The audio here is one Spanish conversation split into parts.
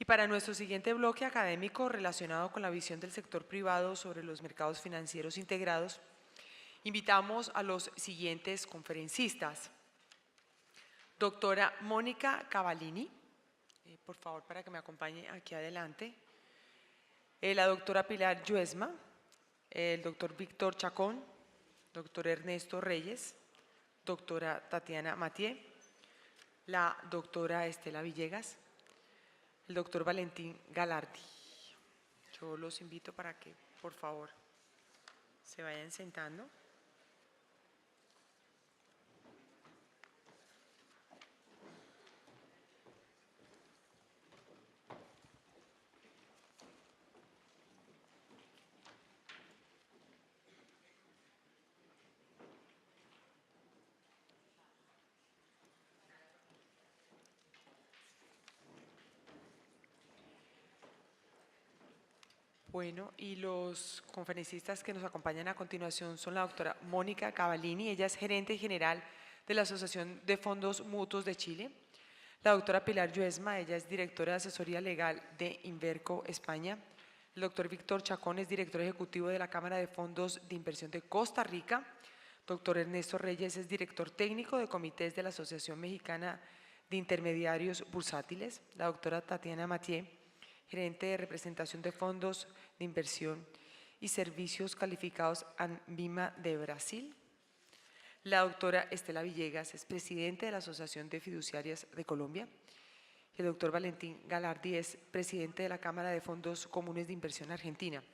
Y para nuestro siguiente bloque académico relacionado con la visión del sector privado sobre los mercados financieros integrados, invitamos a los siguientes conferencistas. Doctora Mónica Cavallini, por favor, para que me acompañe aquí adelante. La doctora Pilar Lluesma, el doctor Víctor Chacón, doctor Ernesto Reyes, doctora Tatiana Mathieu, la doctora Estela Villegas, el doctor Valentín Galardi. Yo los invito para que, por favor, se vayan sentando. Bueno, y los conferencistas que nos acompañan a continuación son la doctora Mónica Cavallini, ella es gerente general de la Asociación de Fondos Mutuos de Chile. La doctora Pilar Lluesma, ella es directora de asesoría legal de Inverco España. El doctor Víctor Chacón es director ejecutivo de la Cámara de Fondos de Inversión de Costa Rica. Doctor Ernesto Reyes es director técnico de comités de la Asociación Mexicana de Intermediarios Bursátiles. La doctora Tatiana Mathieu, gerente de representación de fondos de inversión y servicios calificados Anbima de Brasil. La doctora Estela Villegas es presidente de la Asociación de Fiduciarias de Colombia. El doctor Valentín Galardi es presidente de la Cámara de Fondos Comunes de Inversión Argentina.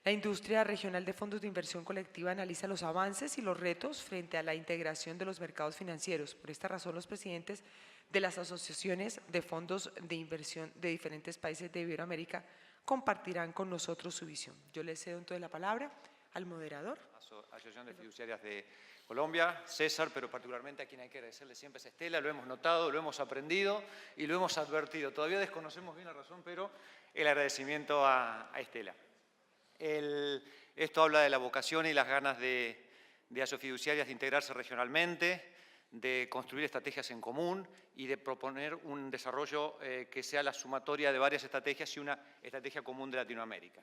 La industria regional de fondos de inversión colectiva analiza los avances y los retos frente a la integración de los mercados financieros. Por esta razón, los presidentes de las asociaciones de fondos de inversión de diferentes países de Iberoamérica compartirán con nosotros su visión. Yo le cedo entonces la palabra al moderador. Asociación de Fiduciarias de Colombia, César, pero particularmente a quien hay que agradecerle siempre es Estela, lo hemos notado, lo hemos aprendido y lo hemos advertido. Todavía desconocemos bien la razón, pero el agradecimiento a Estela. Esto habla de la vocación y las ganas de Asofiduciarias de integrarse regionalmente, de construir estrategias en común y de proponer un desarrollo que sea la sumatoria de varias estrategias y una estrategia común de Latinoamérica.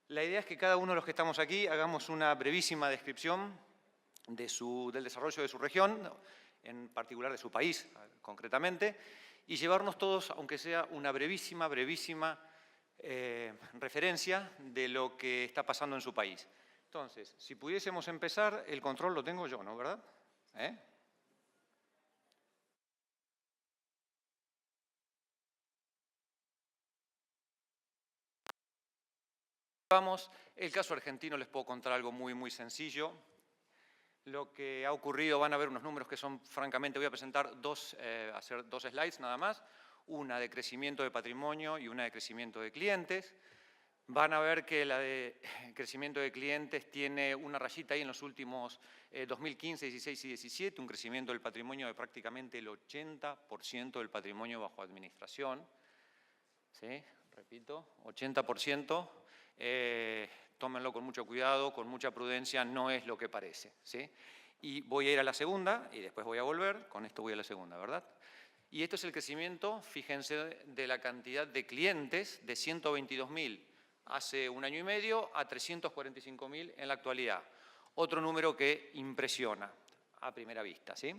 La idea es que cada uno de los que estamos aquí hagamos una brevísima descripción del desarrollo de su región, en particular de su país concretamente, y llevarnos todos, aunque sea una brevísima referencia de lo que está pasando en su país. Entonces, si pudiésemos empezar, el control lo tengo yo, ¿no? ¿Verdad? Vamos, el caso argentino les puedo contar algo muy sencillo. Lo que ha ocurrido, van a ver unos números que son, francamente, voy a presentar hacer dos slides nada más, una de crecimiento de patrimonio y una de crecimiento de clientes. Van a ver que la de crecimiento de clientes tiene una rayita ahí en los últimos 2015, 16 y 17, un crecimiento del patrimonio de prácticamente el 80% del patrimonio bajo administración. ¿Sí? Repito, 80%. Tómenlo con mucho cuidado, con mucha prudencia, no es lo que parece, ¿sí? Y voy a ir a la segunda y después voy a volver, con esto voy a la segunda, ¿verdad? Y esto es el crecimiento, fíjense, de la cantidad de clientes de 122.000 hace un año y medio a 345.000 en la actualidad. Otro número que impresiona a primera vista, ¿sí?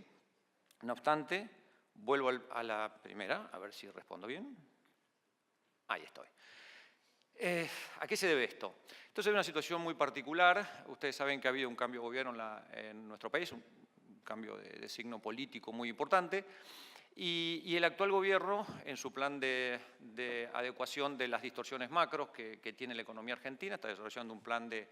No obstante, vuelvo a la primera, a ver si respondo bien. Ahí estoy. ¿A qué se debe esto? Entonces hay una situación muy particular. Ustedes saben que ha habido un cambio de gobierno en nuestro país, un cambio de signo político muy importante. Y el actual gobierno, en su plan de adecuación de las distorsiones macros que tiene la economía argentina, está desarrollando un plan de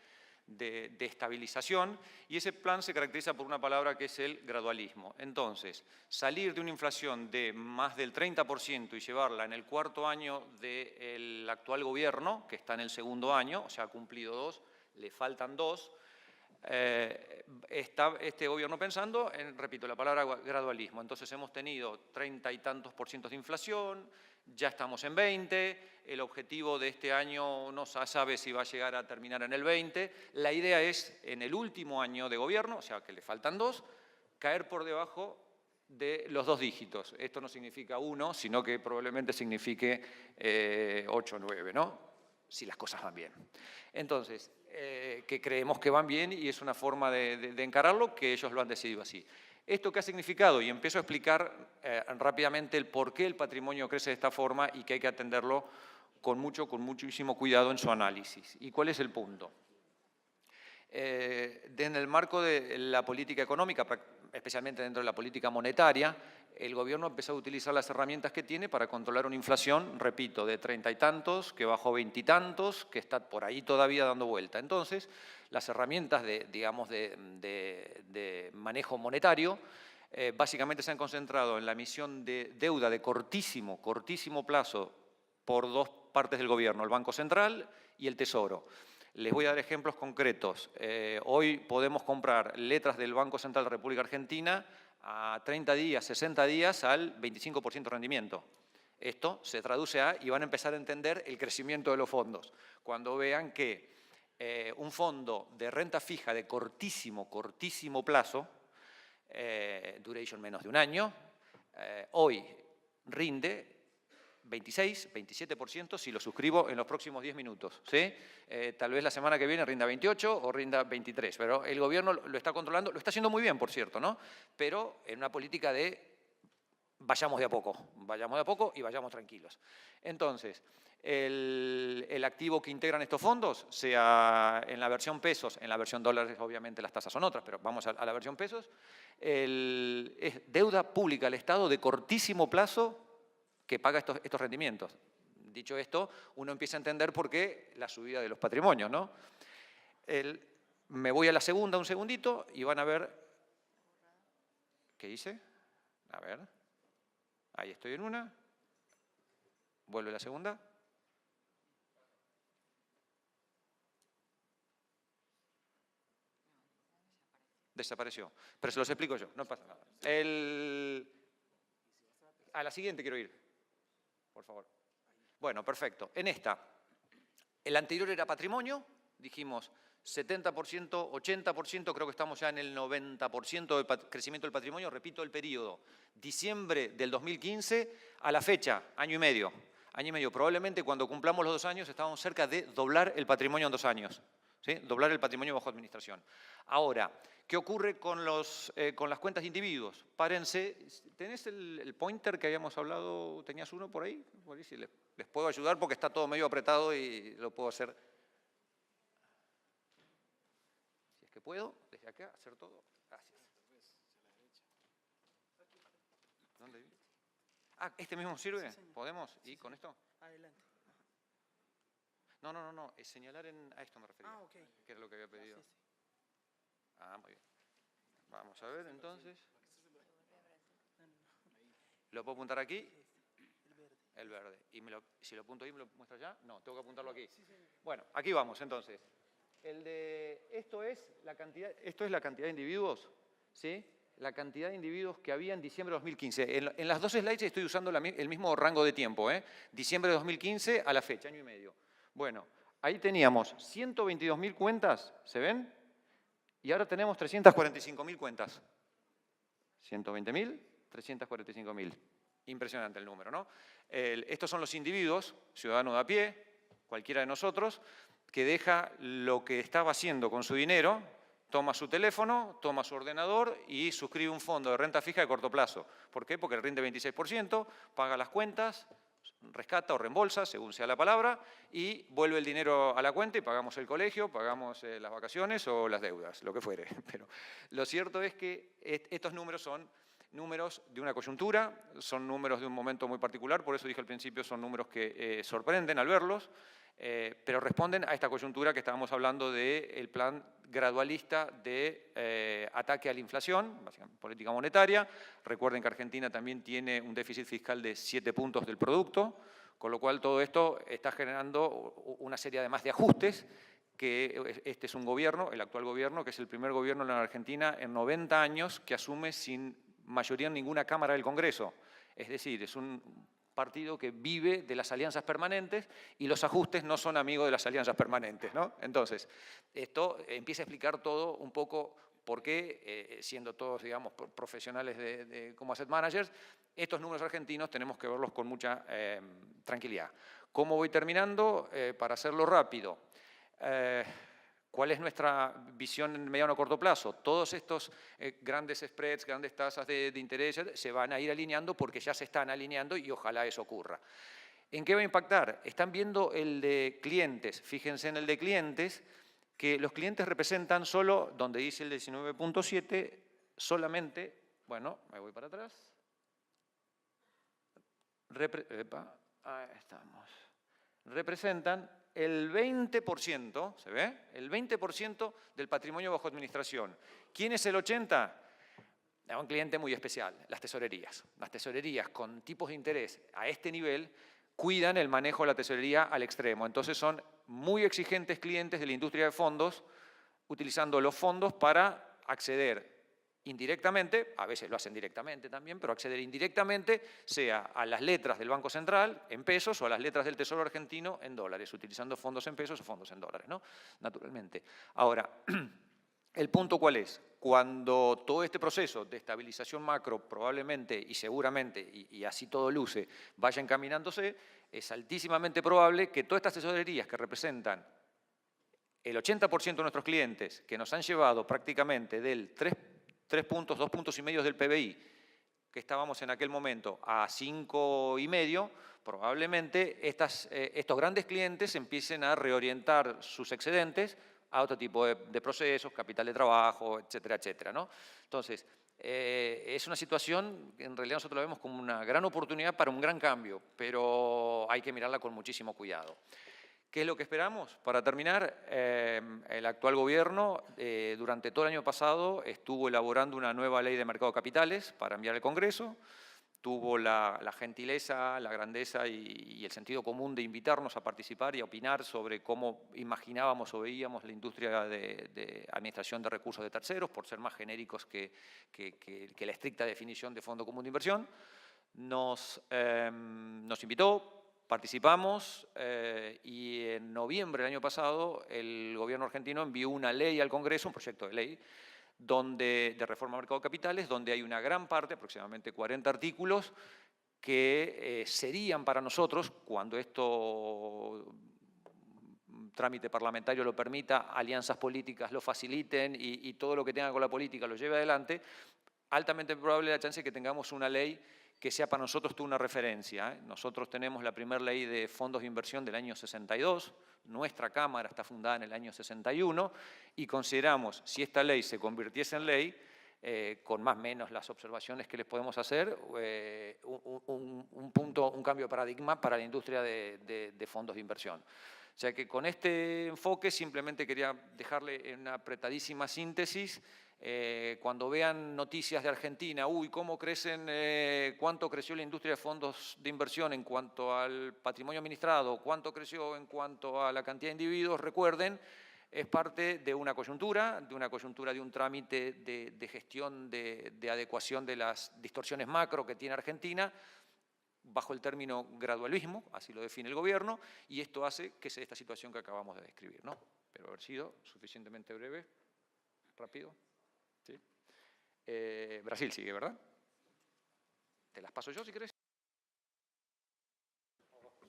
estabilización, y ese plan se caracteriza por una palabra que es el gradualismo. Entonces, salir de una inflación de más del 30% y llevarla en el cuarto año del actual gobierno, que está en el segundo año, o sea, ha cumplido 2, le faltan 2, está este gobierno pensando en, repito, la palabra gradualismo. Entonces hemos tenido 30 y tantos % de inflación, ya estamos en 20, el objetivo de este año no se sabe si va a llegar a terminar en el 20. La idea es, en el último año de gobierno, o sea que le faltan 2, caer por debajo de los 2 dígitos. Esto no significa 1, sino que probablemente signifique 8 o 9, ¿no? Si las cosas van bien. Entonces, que creemos que van bien y es una forma de encararlo que ellos lo han decidido así. ¿Esto qué ha significado? Y empiezo a explicar rápidamente el por qué el patrimonio crece de esta forma y que hay que atenderlo con muchísimo cuidado en su análisis. ¿Y cuál es el punto? En el marco de la política económica, especialmente dentro de la política monetaria, el gobierno ha empezado a utilizar las herramientas que tiene para controlar una inflación, repito, de 30 y tantos, que bajó 20 y tantos, que está por ahí todavía dando vuelta. Entonces, las herramientas de manejo monetario básicamente se han concentrado en la emisión de deuda de cortísimo plazo por 2 partes del gobierno, el Banco Central y el Tesoro. Les voy a dar ejemplos concretos. Hoy podemos comprar letras del Banco Central de la República Argentina a 30 días, 60 días al 25% de rendimiento. Esto se traduce a, y van a empezar a entender el crecimiento de los fondos. Cuando vean que un fondo de renta fija de cortísimo plazo, duration menos de un año, hoy rinde 26, 27% si lo suscribo en los próximos 10 minutos. ¿Sí? Tal vez la semana que viene rinda 28 o rinda 23, pero el gobierno lo está controlando, lo está haciendo muy bien, por cierto, ¿no? Pero en una política de vayamos de a poco y vayamos tranquilos. Entonces, el activo que integran estos fondos, sea en la versión pesos, en la versión dólares obviamente las tasas son otras, pero vamos a la versión pesos, es deuda pública al Estado de cortísimo plazo que paga estos rendimientos. Dicho esto, uno empieza a entender por qué la subida de los patrimonios, ¿no? Me voy a la segunda un segundito y van a ver... ¿Qué hice? A ver. Ahí estoy en una. Vuelve la segunda. Desapareció. Pero se los explico yo, no pasa nada. A la siguiente quiero ir. Por favor. Bueno, perfecto. En esta, el anterior era patrimonio, dijimos 70%, 80%, creo que estamos ya en el 90% de crecimiento del patrimonio. Repito el periodo, diciembre del 2015 a la fecha, año y medio. Año y medio, probablemente cuando cumplamos los 2 años estábamos cerca de doblar el patrimonio en 2 años. ¿Sí? Doblar el patrimonio bajo administración. Ahora, ¿qué ocurre con las cuentas de individuos? Párense, ¿tenés el pointer que habíamos hablado? ¿Tenías uno por ahí? Por ahí sí, les puedo ayudar porque está todo medio apretado y lo puedo hacer. Si es que puedo, desde acá, hacer todo. Gracias. ¿Dónde? Ah, ¿este mismo sirve? ¿Podemos? ¿Y con esto? Adelante. No, es señalar a esto me refería. Ah, ok. Que es lo que había pedido. Sí. Ah, muy bien. Vamos a ver entonces. ¿Lo puedo apuntar aquí? El verde. ¿Y si lo apunto ahí, me lo muestra ya? No, tengo que apuntarlo aquí. Bueno, aquí vamos entonces. Esto es la cantidad de individuos, ¿sí? La cantidad de individuos que había en diciembre de 2015. En las 2 slides estoy usando el mismo rango de tiempo, ¿eh? Diciembre de 2015 a la fecha, año y medio. Bueno, ahí teníamos 122.000 cuentas, ¿se ven? Y ahora tenemos 345.000 cuentas. 120.000, 345.000. Impresionante el número, ¿no? Estos son los individuos, ciudadano de a pie, cualquiera de nosotros, que deja lo que estaba haciendo con su dinero, toma su teléfono, toma su ordenador y suscribe un fondo de renta fija de corto plazo. ¿Por qué? Porque rinde 26%, paga las cuentas, rescata o reembolsa, según sea la palabra, y vuelve el dinero a la cuenta y pagamos el colegio, pagamos las vacaciones o las deudas, lo que fuere. Pero lo cierto es que estos números son números de una coyuntura, son números de un momento muy particular, por eso dije al principio, son números que sorprenden al verlos, pero responden a esta coyuntura que estábamos hablando del plan gradualista de ataque a la inflación, básicamente política monetaria. Recuerden que Argentina también tiene un déficit fiscal de 7 puntos del producto, con lo cual todo esto está generando una serie además de ajustes, que este es un gobierno, el actual gobierno, que es el primer gobierno en la Argentina en 90 años que asume sin mayoría en ninguna Cámara del Congreso. Es decir, es un partido que vive de las alianzas permanentes y los ajustes no son amigos de las alianzas permanentes, ¿no? Entonces, esto empieza a explicar todo un poco porque siendo todos, digamos, profesionales como asset managers, estos números argentinos tenemos que verlos con mucha tranquilidad. ¿Cómo voy terminando? Para hacerlo rápido. ¿Cuál es nuestra visión en mediano o corto plazo? Todos estos grandes spreads, grandes tasas de interés se van a ir alineando porque ya se están alineando y ojalá eso ocurra. ¿En qué va a impactar? Están viendo el de clientes. Fíjense en el de clientes, que los clientes representan solo, donde dice el 19.7, solamente, bueno, me voy para atrás. Ahí estamos. Representan el 20%, ¿se ve? El 20% del patrimonio bajo administración. ¿Quién es el 80%? Un cliente muy especial, las tesorerías. Las tesorerías con tipos de interés a este nivel cuidan el manejo de la tesorería al extremo. Entonces son muy exigentes clientes de la industria de fondos, utilizando los fondos para acceder indirectamente, a veces lo hacen directamente también, pero acceder indirectamente, sea a las letras del Banco Central en pesos o a las letras del Tesoro Argentino en dólares, utilizando fondos en pesos o fondos en dólares, ¿no? Naturalmente. Ahora, ¿el punto cuál es? Cuando todo este proceso de estabilización macro probablemente y seguramente, y así todo luce, vaya encaminándose, es altísimamente probable que todas estas tesorerías que representan el 80% de nuestros clientes, que nos han llevado prácticamente del 3 puntos, 2,5 puntos del PBI, que estábamos en aquel momento, a 5,5, probablemente estos grandes clientes empiecen a reorientar sus excedentes a otro tipo de procesos, capital de trabajo, etcétera, etcétera, ¿no? Entonces, es una situación que en realidad nosotros la vemos como una gran oportunidad para un gran cambio, pero hay que mirarla con muchísimo cuidado. ¿Qué es lo que esperamos? Para terminar, el actual gobierno durante todo el año pasado estuvo elaborando una nueva ley de mercado de capitales para enviar al Congreso, tuvo la gentileza, la grandeza y el sentido común de invitarnos a participar y a opinar sobre cómo imaginábamos o veíamos la industria de administración de recursos de terceros, por ser más genéricos que la estricta definición de fondo común de inversión. Nos invitó, participamos y en noviembre del año pasado el gobierno argentino envió una ley al Congreso, un proyecto de ley, de reforma del mercado de capitales, donde hay una gran parte, aproximadamente 40 artículos, que serían para nosotros, cuando esto trámite parlamentario lo permita, alianzas políticas lo faciliten y todo lo que tenga con la política lo lleve adelante, altamente probable la chance de que tengamos una ley que sea para nosotros una referencia. Nosotros tenemos la primera ley de fondos de inversión del año 62, nuestra Cámara está fundada en el año 61 y consideramos, si esta ley se convirtiese en ley, con más o menos las observaciones que les podemos hacer, un cambio de paradigma para la industria de fondos de inversión. O sea que con este enfoque simplemente quería dejarle en una apretadísima síntesis. Cuando vean noticias de Argentina, ¿cómo crecen, cuánto creció la industria de fondos de inversión en cuanto al patrimonio administrado, cuánto creció en cuanto a la cantidad de individuos? Recuerden, es parte de una coyuntura de un trámite de gestión, de adecuación de las distorsiones macro que tiene Argentina, bajo el término gradualismo, así lo define el gobierno, y esto hace que sea esta situación que acabamos de describir, ¿no? Pero haber sido suficientemente breve, rápido. ¿Sí? Brasil sigue, ¿verdad? Te las paso yo si querés.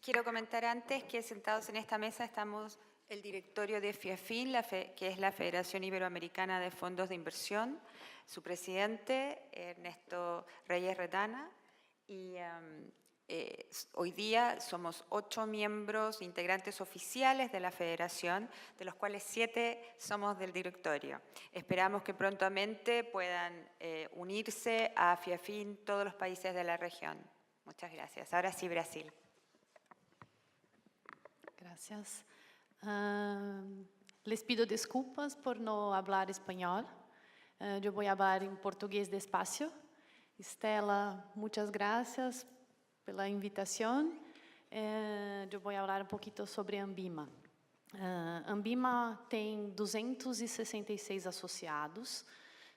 Quiero comentar antes que sentados en esta mesa estamos el directorio de FIAFIN, que es la Federación Iberoamericana de Fondos de Inversión, su presidente, Ernesto Reyes Retana, y hoy día somos 8 miembros integrantes oficiales de la federación, de los cuales 7 somos del directorio. Esperamos que prontamente puedan unirse a FIAFIN todos los países de la región. Muchas gracias. Ahora sí, Brasil. Gracias. Les pido disculpas por no hablar español. Yo voy a hablar en portugués despacio. Estela, muchas gracias pela invitación. Eu vou falar um pouquinho sobre a Ambima. Ambima tem 266 associados,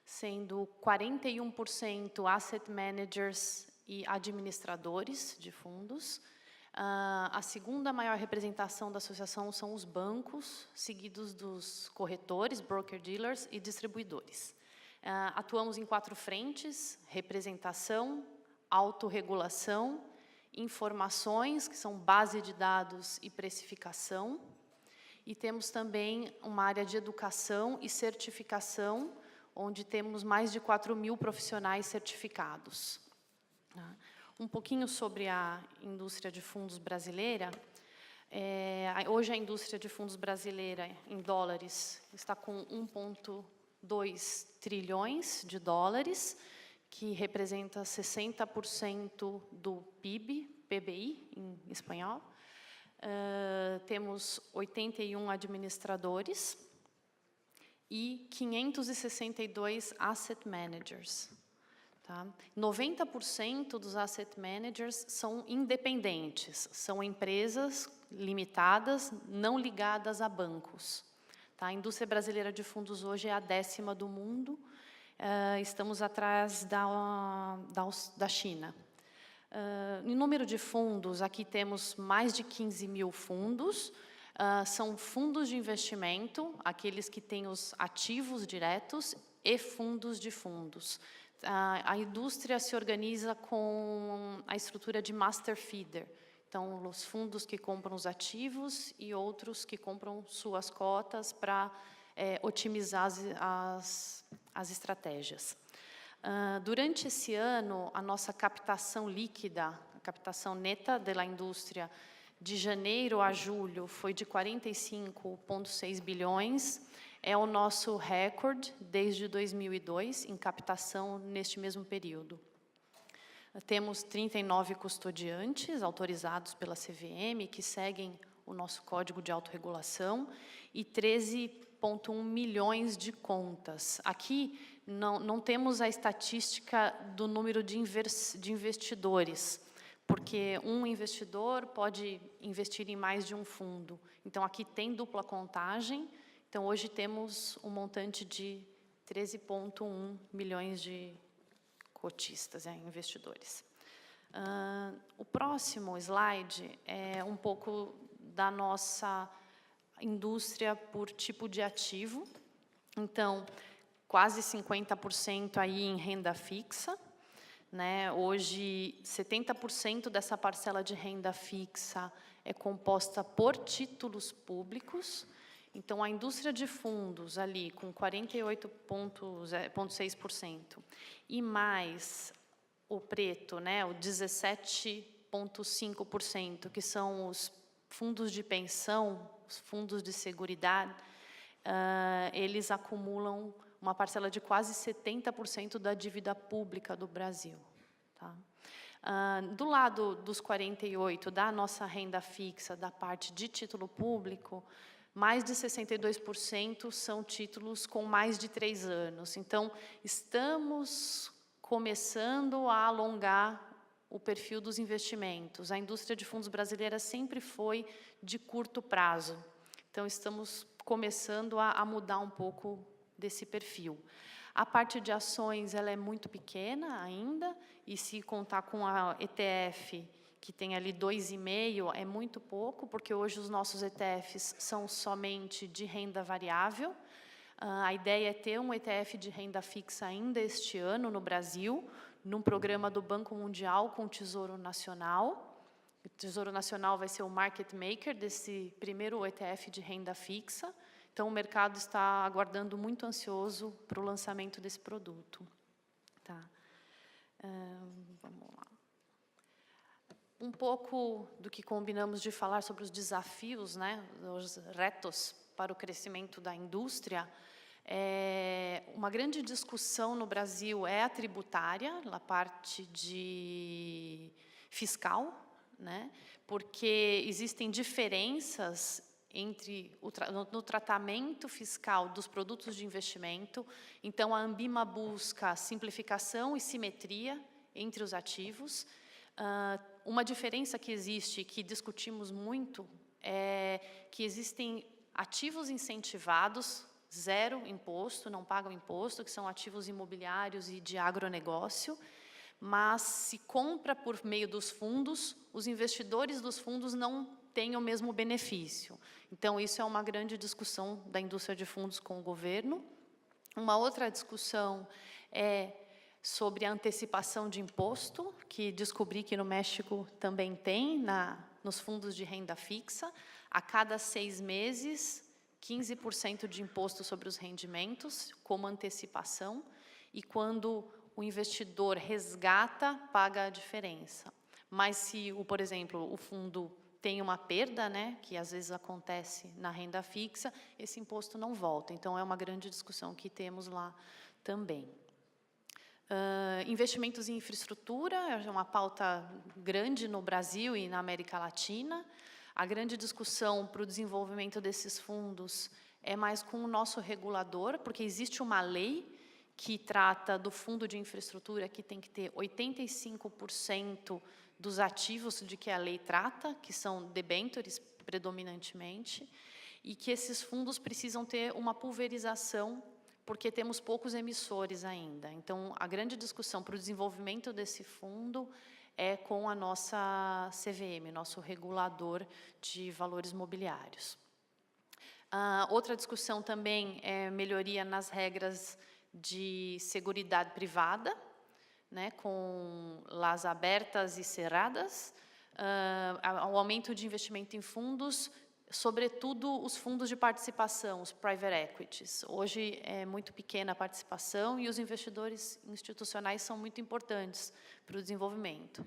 sendo 41% asset managers e administradores de fundos. A segunda maior representação da associação são os bancos, seguidos dos corretores, broker-dealers e distribuidores. Atuamos em 4 frentes: representação, autorregulação, informações, que são base de dados e precificação, e temos também uma área de educação e certificação, onde temos mais de 4.000 profissionais certificados. Um pouquinho sobre a indústria de fundos brasileira. Hoje a indústria de fundos brasileira, em dólares, está com 1,2 trilhões de dólares, que representa 60% do PBI, em espanhol. Temos 81 administradores e 562 asset managers. Tá? 90% dos asset managers são independentes, são empresas limitadas, não ligadas a bancos. Tá? A indústria brasileira de fundos hoje é a 10ª do mundo, estamos atrás da China. Em número de fundos, aqui temos mais de 15.000 fundos, são fundos de investimento, aqueles que têm os ativos diretos e fundos de fundos. A indústria se organiza com a estrutura de master feeder. Então, os fundos que compram os ativos e outros que compram suas cotas para otimizar as estratégias. Durante esse ano, a nossa captação líquida, a captação neta da indústria, de janeiro a julho, foi de 45,6 bilhões. É o nosso recorde desde 2002 em captação neste mesmo período. Temos 39 custodiantes autorizados pela CVM, que seguem o nosso código de autorregulação, e 13,1 milhões de contas. Aqui não temos a estatística do número de investidores, porque um investidor pode investir em mais de um fundo. Então, aqui tem dupla contagem. Então, hoje temos um montante de 13,1 milhões de cotistas, investidores. O próximo slide é um pouco da nossa indústria por tipo de ativo. Então, quase 50% aí em renda fixa. Né? Hoje, 70% dessa parcela de renda fixa é composta por títulos públicos. Então, a indústria de fundos ali com 48,6% e mais o preto, né, o 17,5%, que são os fundos de pensão, os fundos de seguridade, eles acumulam uma parcela de quase 70% da dívida pública do Brasil. Tá? Do lado dos 48%, da nossa renda fixa, da parte de título público, mais de 62% são títulos com mais de 3 anos. Então, estamos começando a alongar o perfil dos investimentos. A indústria de fundos brasileira sempre foi de curto prazo. Então, estamos começando a mudar um pouco desse perfil. A parte de ações, ela é muito pequena ainda, e se contar com a ETF, que tem ali 2,5, é muito pouco, porque hoje os nossos ETFs são somente de renda variável. A ideia é ter um ETF de renda fixa ainda este ano no Brasil, num programa do Banco Mundial com o Tesouro Nacional. O Tesouro Nacional vai ser o market maker desse primeiro ETF de renda fixa. Então, o mercado está aguardando muito ansioso para o lançamento desse produto. Tá. Vamos lá. Um pouco do que combinamos de falar sobre os desafios, né, os retos para o crescimento da indústria. Uma grande discussão no Brasil é a tributária, a parte de fiscal, né, porque existem diferenças no tratamento fiscal dos produtos de investimento. Então, a Anbima busca simplificação e simetria entre os ativos. Uma diferença que existe, que discutimos muito, é que existem ativos incentivados, zero imposto, não pagam imposto, que são ativos imobiliários e de agronegócio, mas se compra por meio dos fundos, os investidores dos fundos não têm o mesmo benefício. Então, isso é uma grande discussão da indústria de fundos com o governo. Uma outra discussão é sobre a antecipação de imposto, que descobri que no México também tem, nos fundos de renda fixa. A cada 6 meses, 15% de imposto sobre os rendimentos, como antecipação, e quando o investidor resgata, paga a diferença. Mas se, por exemplo, o fundo tem uma perda, né, que às vezes acontece na renda fixa, esse imposto não volta. Então, é uma grande discussão que temos lá também. Investimentos em infraestrutura é uma pauta grande no Brasil e na América Latina. A grande discussão para o desenvolvimento desses fundos é mais com o nosso regulador, porque existe uma lei que trata do fundo de infraestrutura que tem que ter 85% dos ativos de que a lei trata, que são debêntures predominantemente, e que esses fundos precisam ter uma pulverização, porque temos poucos emissores ainda. Então, a grande discussão para o desenvolvimento desse fundo é com a nossa CVM, nosso regulador de valores mobiliários. Outra discussão também é melhoria nas regras de seguridade privada, né, com las abertas e cerradas, o aumento de investimento em fundos, sobretudo os fundos de participação, os private equities. Hoje é muito pequena a participação e os investidores institucionais são muito importantes para o desenvolvimento.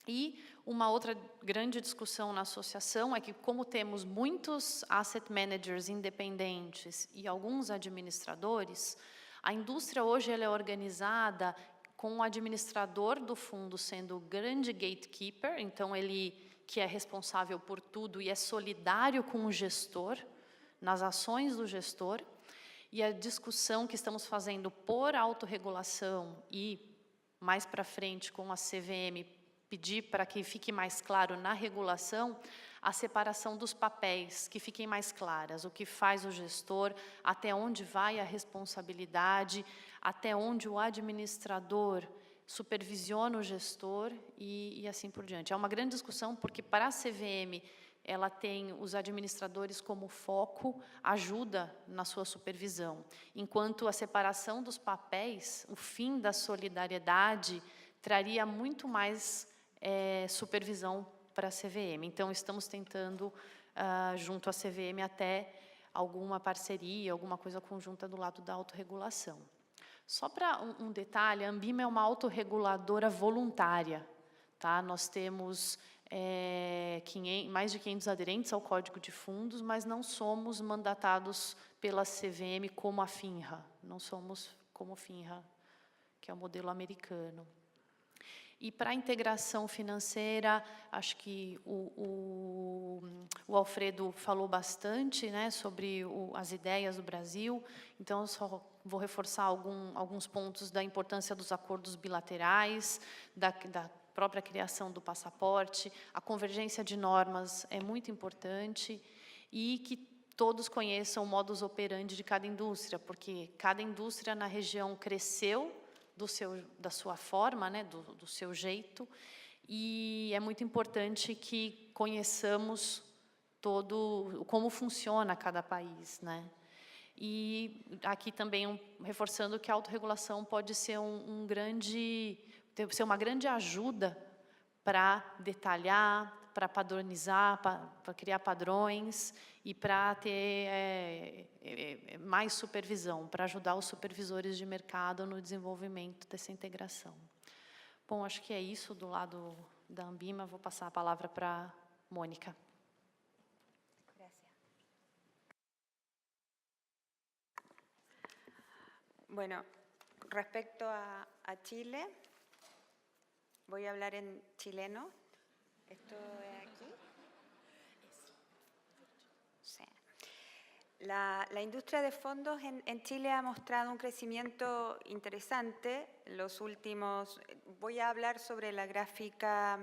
E uma outra grande discussão na associação é que, como temos muitos asset managers independentes e alguns administradores, a indústria hoje ela é organizada com o administrador do fundo sendo o grande gatekeeper, então ele que é responsável por tudo e é solidário com o gestor, nas ações do gestor, e a discussão que estamos fazendo por autorregulação e, mais para frente, com a CVM, pedir para que fique mais claro na regulação a separação dos papéis, que fiquem mais claras, o que faz o gestor, até onde vai a responsabilidade, até onde o administrador supervisiona o gestor e assim por diante. É uma grande discussão, porque para a CVM, ela tem os administradores como foco, ajuda na sua supervisão, enquanto a separação dos papéis, o fim da solidariedade, traria muito mais supervisão para a CVM. Então, estamos tentando, junto à CVM, até alguma parceria, alguma coisa conjunta do lado da autorregulação. Só para um detalhe, a Ambima é uma autorreguladora voluntária. Tá? Nós temos mais de 500 aderentes ao Código de Fundos, mas não somos mandatados pela CVM como a FINRA. Não somos como a FINRA, que é o modelo americano. E para a integração financeira, acho que o Alfredo falou bastante, né, sobre as ideias do Brasil, então eu só vou reforçar alguns pontos da importância dos acordos bilaterais, da própria criação do passaporte, a convergência de normas é muito importante e que todos conheçam o modus operandi de cada indústria, porque cada indústria na região cresceu da sua forma, né, do seu jeito, e é muito importante que conheçamos como funciona cada país, né? E aqui também reforçando que a autorregulação pode ser ser uma grande ajuda para detalhar, para padronizar, para criar padrões e para ter mais supervisão, para ajudar os supervisores de mercado no desenvolvimento dessa integração. Bom, acho que é isso do lado da Ambima. Vou passar a palavra para a Mônica. Bueno, respecto a Chile, voy a hablar en chileno. Esto es aquí. Sí. La industria de fondos en Chile ha mostrado un crecimiento interesante. Los últimos, voy a hablar sobre la gráfica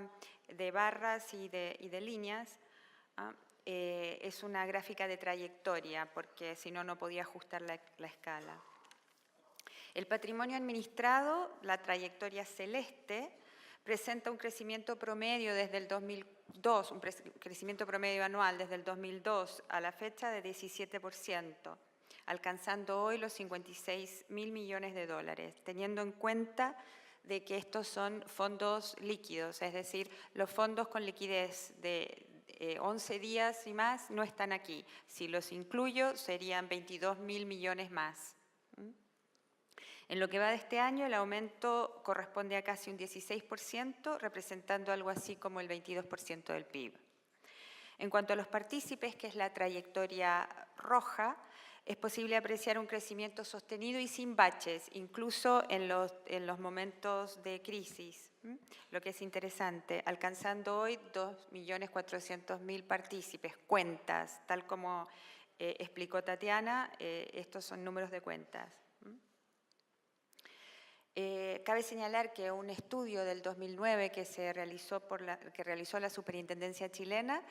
de barras y de líneas. Es una gráfica de trayectoria, porque si no, no podía ajustar la escala. El patrimonio administrado, la trayectoria celeste, presenta un crecimiento promedio desde el 2002, crecimiento promedio anual desde el 2002 a la fecha de 17%. alcanzando hoy los 56.000 millones de dólares, teniendo en cuenta de que estos son fondos líquidos, es decir, los fondos con liquidez de 11 días y más no están aquí. Si los incluyo, serían 22.000 millones más. En lo que va de este año, el aumento corresponde a casi un 16%, representando algo así como el 22% del PIB. En cuanto a los partícipes, que es la trayectoria roja, es posible apreciar un crecimiento sostenido y sin baches, incluso en los momentos de crisis, lo que es interesante, alcanzando hoy 2.400.000 partícipes, cuentas, tal como explicó Tatiana, estos son números de cuentas. Cabe señalar que un estudio del 2009 que realizó la Superintendencia chilena,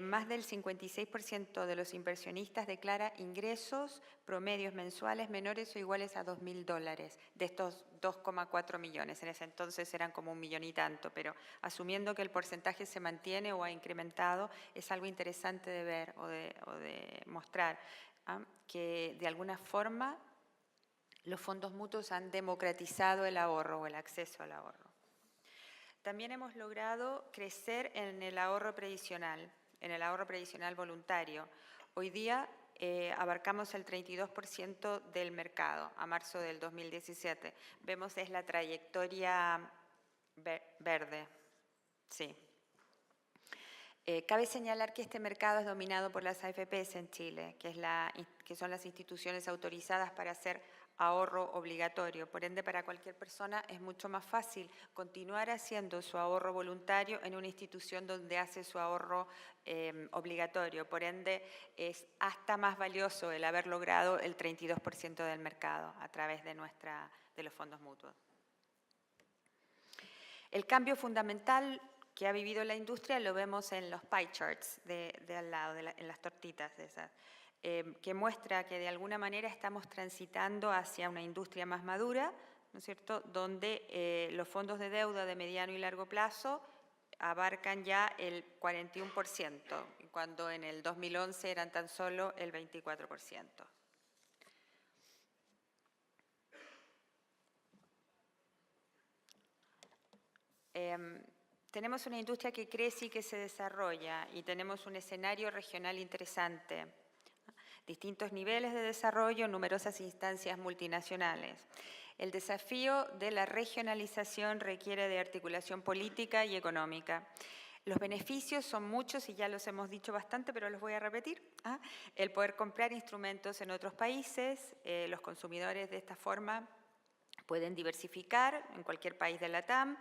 más del 56% de los inversionistas declara ingresos promedios mensuales menores o iguales a $2.000, de estos 2,4 millones. En ese entonces eran como 1 millón y tanto, pero asumiendo que el porcentaje se mantiene o ha incrementado, es algo interesante de ver o de mostrar, que de alguna forma los fondos mutuos han democratizado el ahorro o el acceso al ahorro. También hemos logrado crecer en el ahorro previsional voluntario. Hoy día abarcamos el 32% del mercado a marzo del 2017. Vemos es la trayectoria verde. Sí. Cabe señalar que este mercado es dominado por las AFPs en Chile, que son las instituciones autorizadas para hacer ahorro obligatorio. Por ende, para cualquier persona es mucho más fácil continuar haciendo su ahorro voluntario en una institución donde hace su ahorro obligatorio. Por ende, es hasta más valioso el haber logrado el 32% del mercado a través de los fondos mutuos. El cambio fundamental que ha vivido la industria lo vemos en los pie charts de al lado, en las tortitas de esas, que muestra que de alguna manera estamos transitando hacia una industria más madura, ¿no es cierto?, donde los fondos de deuda de mediano y largo plazo abarcan ya el 41%, cuando en el 2011 eran tan solo el 24%. Tenemos una industria que crece y que se desarrolla y tenemos un escenario regional interesante. Distintos niveles de desarrollo, numerosas instancias multinacionales. El desafío de la regionalización requiere de articulación política y económica. Los beneficios son muchos y ya los hemos dicho bastante, pero los voy a repetir. El poder comprar instrumentos en otros países, los consumidores de esta forma pueden diversificar en cualquier país de la TAM,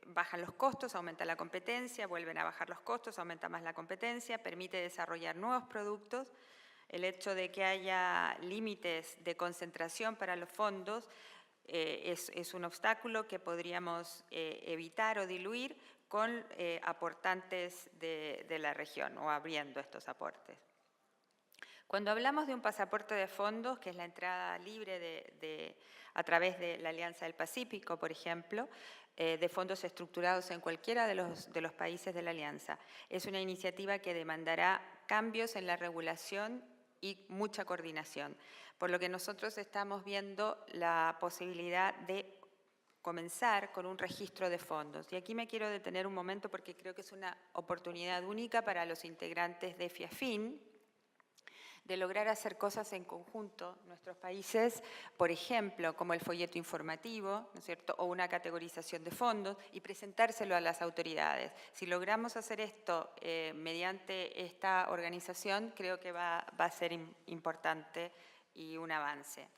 bajan los costos, aumenta la competencia, vuelven a bajar los costos, aumenta más la competencia, permite desarrollar nuevos productos. El hecho de que haya límites de concentración para los fondos es un obstáculo que podríamos evitar o diluir con aportantes de la región o abriendo estos aportes. Cuando hablamos de un pasaporte de fondos, que es la entrada libre a través de la Alianza del Pacífico, por ejemplo, de fondos estructurados en cualquiera de los países de la Alianza, es una iniciativa que demandará cambios en la regulación y mucha coordinación, por lo que nosotros estamos viendo la posibilidad de comenzar con un registro de fondos. Y aquí me quiero detener un momento porque creo que es una oportunidad única para los integrantes de FIAFIN de lograr hacer cosas en conjunto nuestros países, por ejemplo, como el folleto informativo, ¿no es cierto?, o una categorización de fondos y presentárselo a las autoridades. Si logramos hacer esto mediante esta organización, creo que va a ser importante y un avance.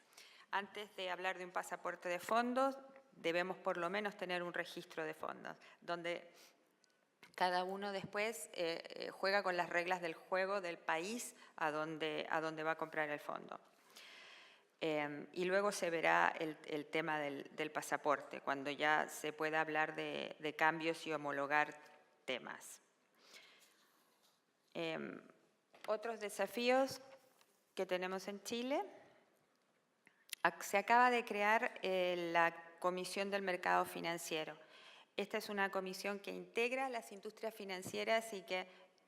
Antes de hablar de un pasaporte de fondos, debemos por lo menos tener un registro de fondos, donde cada uno después juega con las reglas del juego del país a donde va a comprar el fondo. Y luego se verá el tema del pasaporte, cuando ya se pueda hablar de cambios y homologar temas. Otros desafíos que tenemos en Chile. Se acaba de crear la Comisión del Mercado Financiero. Esta es una comisión que integra las industrias financieras y que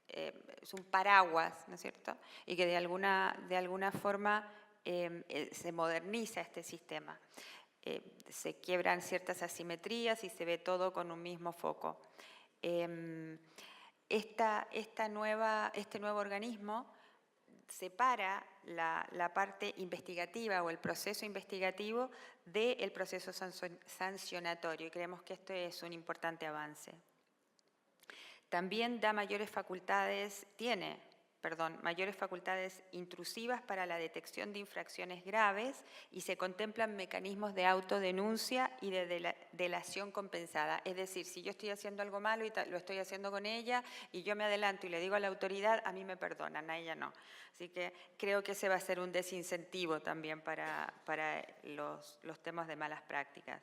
es un paraguas, ¿no es cierto? Y que de alguna forma se moderniza este sistema. Se quiebran ciertas asimetrías y se ve todo con un mismo foco. Este nuevo organismo separa la parte investigativa o el proceso investigativo del proceso sancionatorio y creemos que esto es un importante avance. También da mayores facultades intrusivas para la detección de infracciones graves y se contemplan mecanismos de autodenuncia y de delación compensada. Es decir, si yo estoy haciendo algo malo y lo estoy haciendo con ella y yo me adelanto y le digo a la autoridad, a mí me perdonan, a ella no. Así que creo que ese va a ser un desincentivo también para los temas de malas prácticas.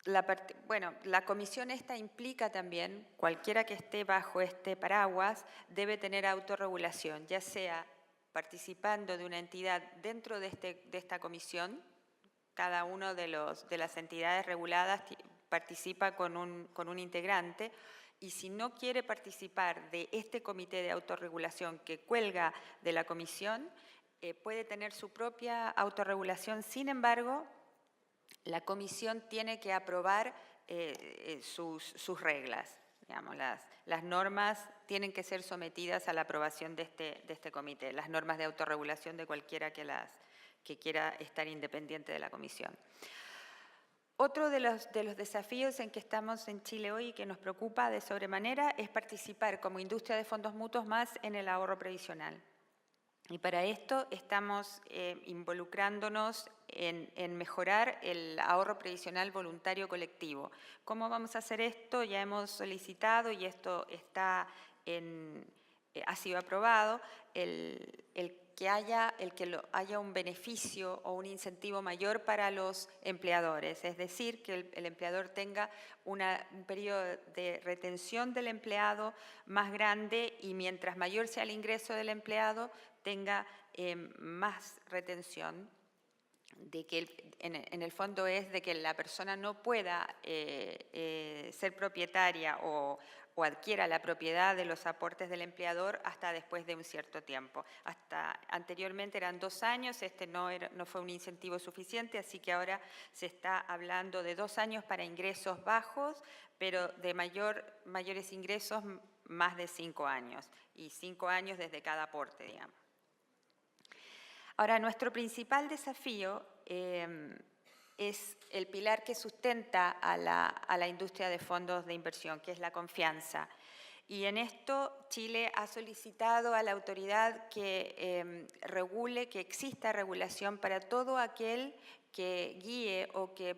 La comisión esta implica también, cualquiera que esté bajo este paraguas, debe tener autorregulación, ya sea participando de una entidad dentro de esta comisión, cada uno de las entidades reguladas participa con un integrante, y si no quiere participar de este comité de autorregulación que cuelga de la comisión, puede tener su propia autorregulación. Sin embargo, la comisión tiene que aprobar sus reglas. Digamos, las normas tienen que ser sometidas a la aprobación de este comité, las normas de autorregulación de cualquiera que quiera estar independiente de la comisión. Otro de los desafíos en que estamos en Chile hoy y que nos preocupa de sobremanera es participar como industria de fondos mutuos más en el ahorro previsional. Y para esto estamos involucrándonos en mejorar el ahorro previsional voluntario colectivo. ¿Cómo vamos a hacer esto? Ya hemos solicitado y esto ha sido aprobado, que haya un beneficio o un incentivo mayor para los empleadores, es decir, que el empleador tenga un periodo de retención del empleado más grande y mientras mayor sea el ingreso del empleado, tenga más retención, de que en el fondo es de que la persona no pueda ser propietaria o adquiera la propiedad de los aportes del empleador hasta después de un cierto tiempo. Hasta anteriormente eran 2 años, no fue un incentivo suficiente, así que ahora se está hablando de 2 años para ingresos bajos, pero de mayores ingresos más de 5 años, y 5 años desde cada aporte, digamos. Ahora, nuestro principal desafío es el pilar que sustenta a la industria de fondos de inversión, que es la confianza. Y en esto Chile ha solicitado a la autoridad que regule, que exista regulación para todo aquel que guíe o que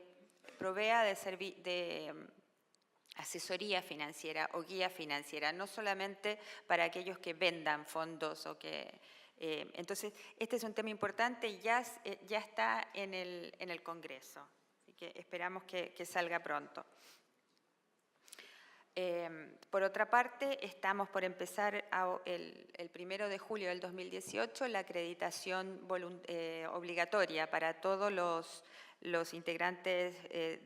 provea de asesoría financiera o guía financiera, no solamente para aquellos que vendan fondos o que... Entonces, este es un tema importante y ya está en el Congreso, así que esperamos que salga pronto. Por otra parte, estamos por empezar el 1 de julio del 2018 la acreditación obligatoria para todos los integrantes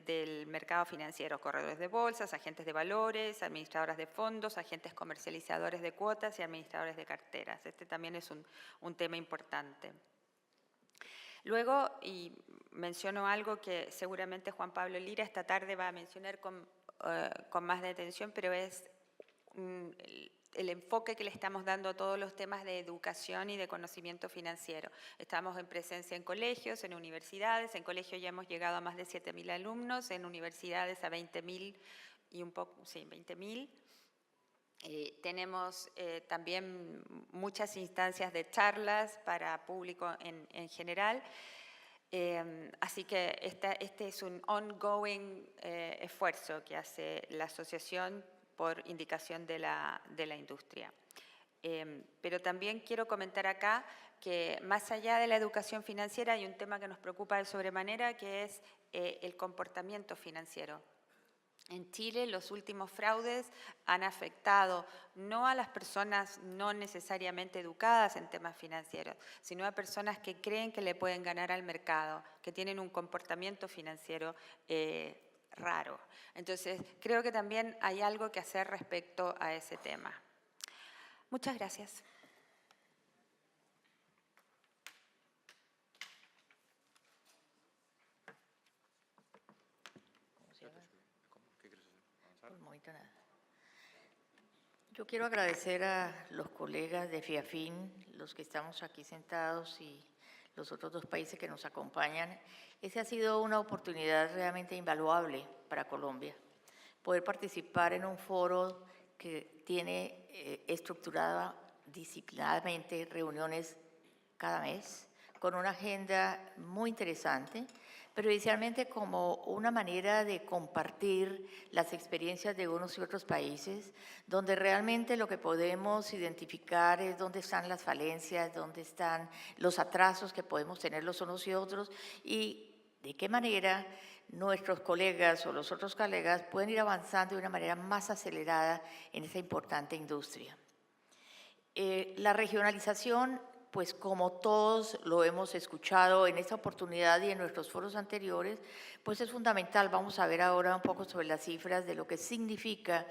del mercado financiero, corredores de bolsas, agentes de valores, administradoras de fondos, agentes comercializadores de cuotas y administradores de carteras. Este también es un tema importante. Luego, y menciono algo que seguramente Juan Pablo Lira esta tarde va a mencionar con más detención, pero es el enfoque que le estamos dando a todos los temas de educación y de conocimiento financiero. Estamos en presencia en colegios, en universidades. En colegios ya hemos llegado a más de 7.000 alumnos, en universidades a 20.000 y un poco, sí, 20.000. Tenemos también muchas instancias de charlas para público en general. Así que este es un ongoing esfuerzo que hace la asociación por indicación de la industria. Pero también quiero comentar acá que más allá de la educación financiera hay un tema que nos preocupa de sobremanera, que es el comportamiento financiero. En Chile los últimos fraudes han afectado no a las personas no necesariamente educadas en temas financieros, sino a personas que creen que le pueden ganar al mercado, que tienen un comportamiento financiero raro. Entonces, creo que también hay algo que hacer respecto a ese tema. Muchas gracias. Yo quiero agradecer a los colegas de FIAFIN, los que estamos aquí sentados y los otros dos países que nos acompañan. Esa ha sido una oportunidad realmente invaluable para Colombia, poder participar en un foro que tiene estructurada disciplinadamente reuniones cada mes, con una agenda muy interesante, pero inicialmente como una manera de compartir las experiencias de unos y otros países, donde realmente lo que podemos identificar es dónde están las falencias, dónde están los atrasos que podemos tener los unos y otros, y de qué manera nuestros colegas o los otros colegas pueden ir avanzando de una manera más acelerada en esa importante industria. La regionalización, pues como todos lo hemos escuchado en esta oportunidad y en nuestros foros anteriores, pues es fundamental. Vamos a ver ahora un poco sobre las cifras de lo que significa,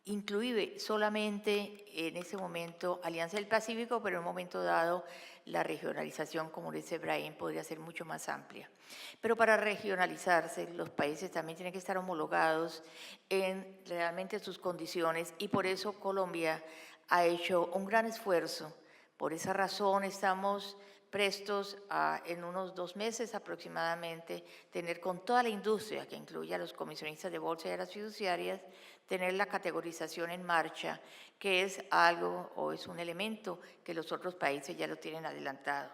inclusive solamente en ese momento Alianza del Pacífico, pero en un momento dado la regionalización, como dice Brahim, podría ser mucho más amplia. Pero para regionalizarse, los países también tienen que estar homologados en realmente sus condiciones y por eso Colombia ha hecho un gran esfuerzo. Por esa razón estamos prestos a, en unos 2 meses aproximadamente, tener con toda la industria, que incluye a los comisionistas de bolsa y a las fiduciarias, tener la categorización en marcha, que es algo o es un elemento que los otros países ya lo tienen adelantado.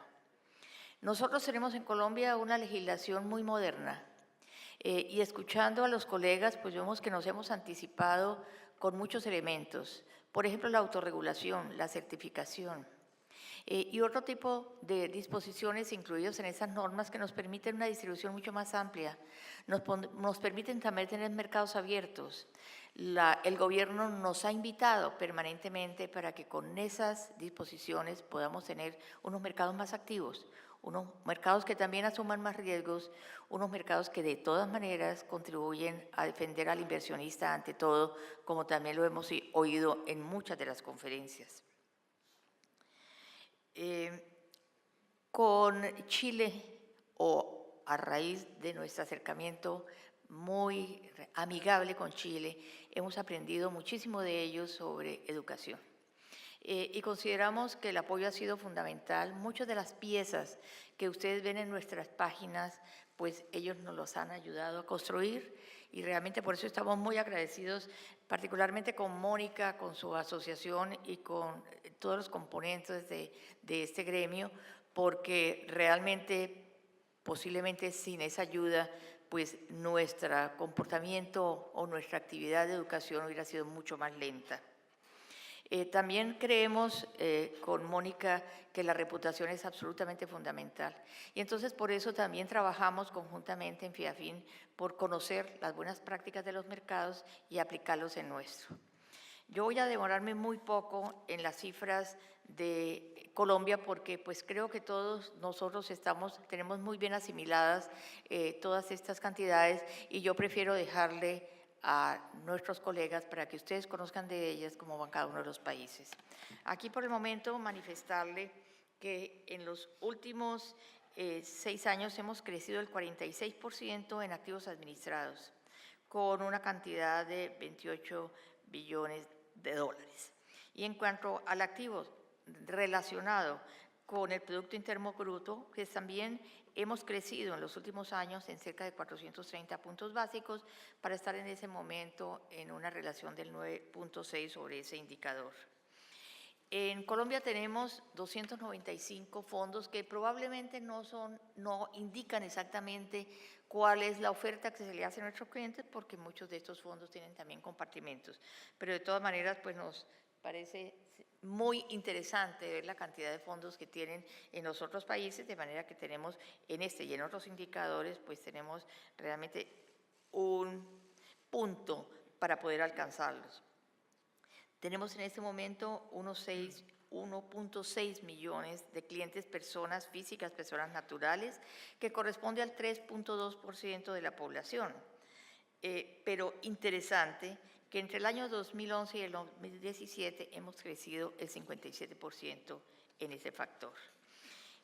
Nosotros tenemos en Colombia una legislación muy moderna y escuchando a los colegas, pues vemos que nos hemos anticipado con muchos elementos. Por ejemplo, la autorregulación, la certificación y otro tipo de disposiciones incluidos en esas normas que nos permiten una distribución mucho más amplia, nos permiten también tener mercados abiertos. El gobierno nos ha invitado permanentemente para que con esas disposiciones podamos tener unos mercados más activos, unos mercados que también asuman más riesgos, unos mercados que de todas maneras contribuyen a defender al inversionista ante todo, como también lo hemos oído en muchas de las conferencias. Con Chile, o a raíz de nuestro acercamiento muy amigable con Chile, hemos aprendido muchísimo de ellos sobre educación. Y consideramos que el apoyo ha sido fundamental. Muchas de las piezas que ustedes ven en nuestras páginas, pues ellos nos los han ayudado a construir y realmente por eso estamos muy agradecidos, particularmente con Mónica, con su asociación y con todos los componentes de este gremio, porque realmente, posiblemente sin esa ayuda, pues nuestro comportamiento o nuestra actividad de educación hubiera sido mucho más lenta. También creemos con Mónica que la reputación es absolutamente fundamental y entonces por eso también trabajamos conjuntamente en FIAFIN por conocer las buenas prácticas de los mercados y aplicarlos en nuestro. Yo voy a demorarme muy poco en las cifras de Colombia porque pues creo que todos nosotros tenemos muy bien asimiladas todas estas cantidades y yo prefiero dejarle a nuestros colegas para que ustedes conozcan de ellas cómo van cada uno de los países. Aquí por el momento manifestarle que en los últimos 6 años hemos crecido el 46% en activos administrados, con una cantidad de 28 billones de dólares. Y en cuanto al activo relacionado con el Producto Interno Bruto, que también hemos crecido en los últimos años en cerca de 430 puntos básicos para estar en ese momento en una relación del 9.6 sobre ese indicador. En Colombia tenemos 295 fondos que probablemente no indican exactamente cuál es la oferta que se le hace a nuestros clientes porque muchos de estos fondos tienen también compartimentos. Pero de todas maneras, pues nos parece muy interesante ver la cantidad de fondos que tienen en los otros países, de manera que tenemos en este y en otros indicadores, pues tenemos realmente un punto para poder alcanzarlos. Tenemos en este momento unos 6 1.6 millones de clientes, personas físicas, personas naturales, que corresponde al 3.2% de la población. Pero interesante que entre el año 2011 y el 2017 hemos crecido el 57% en ese factor.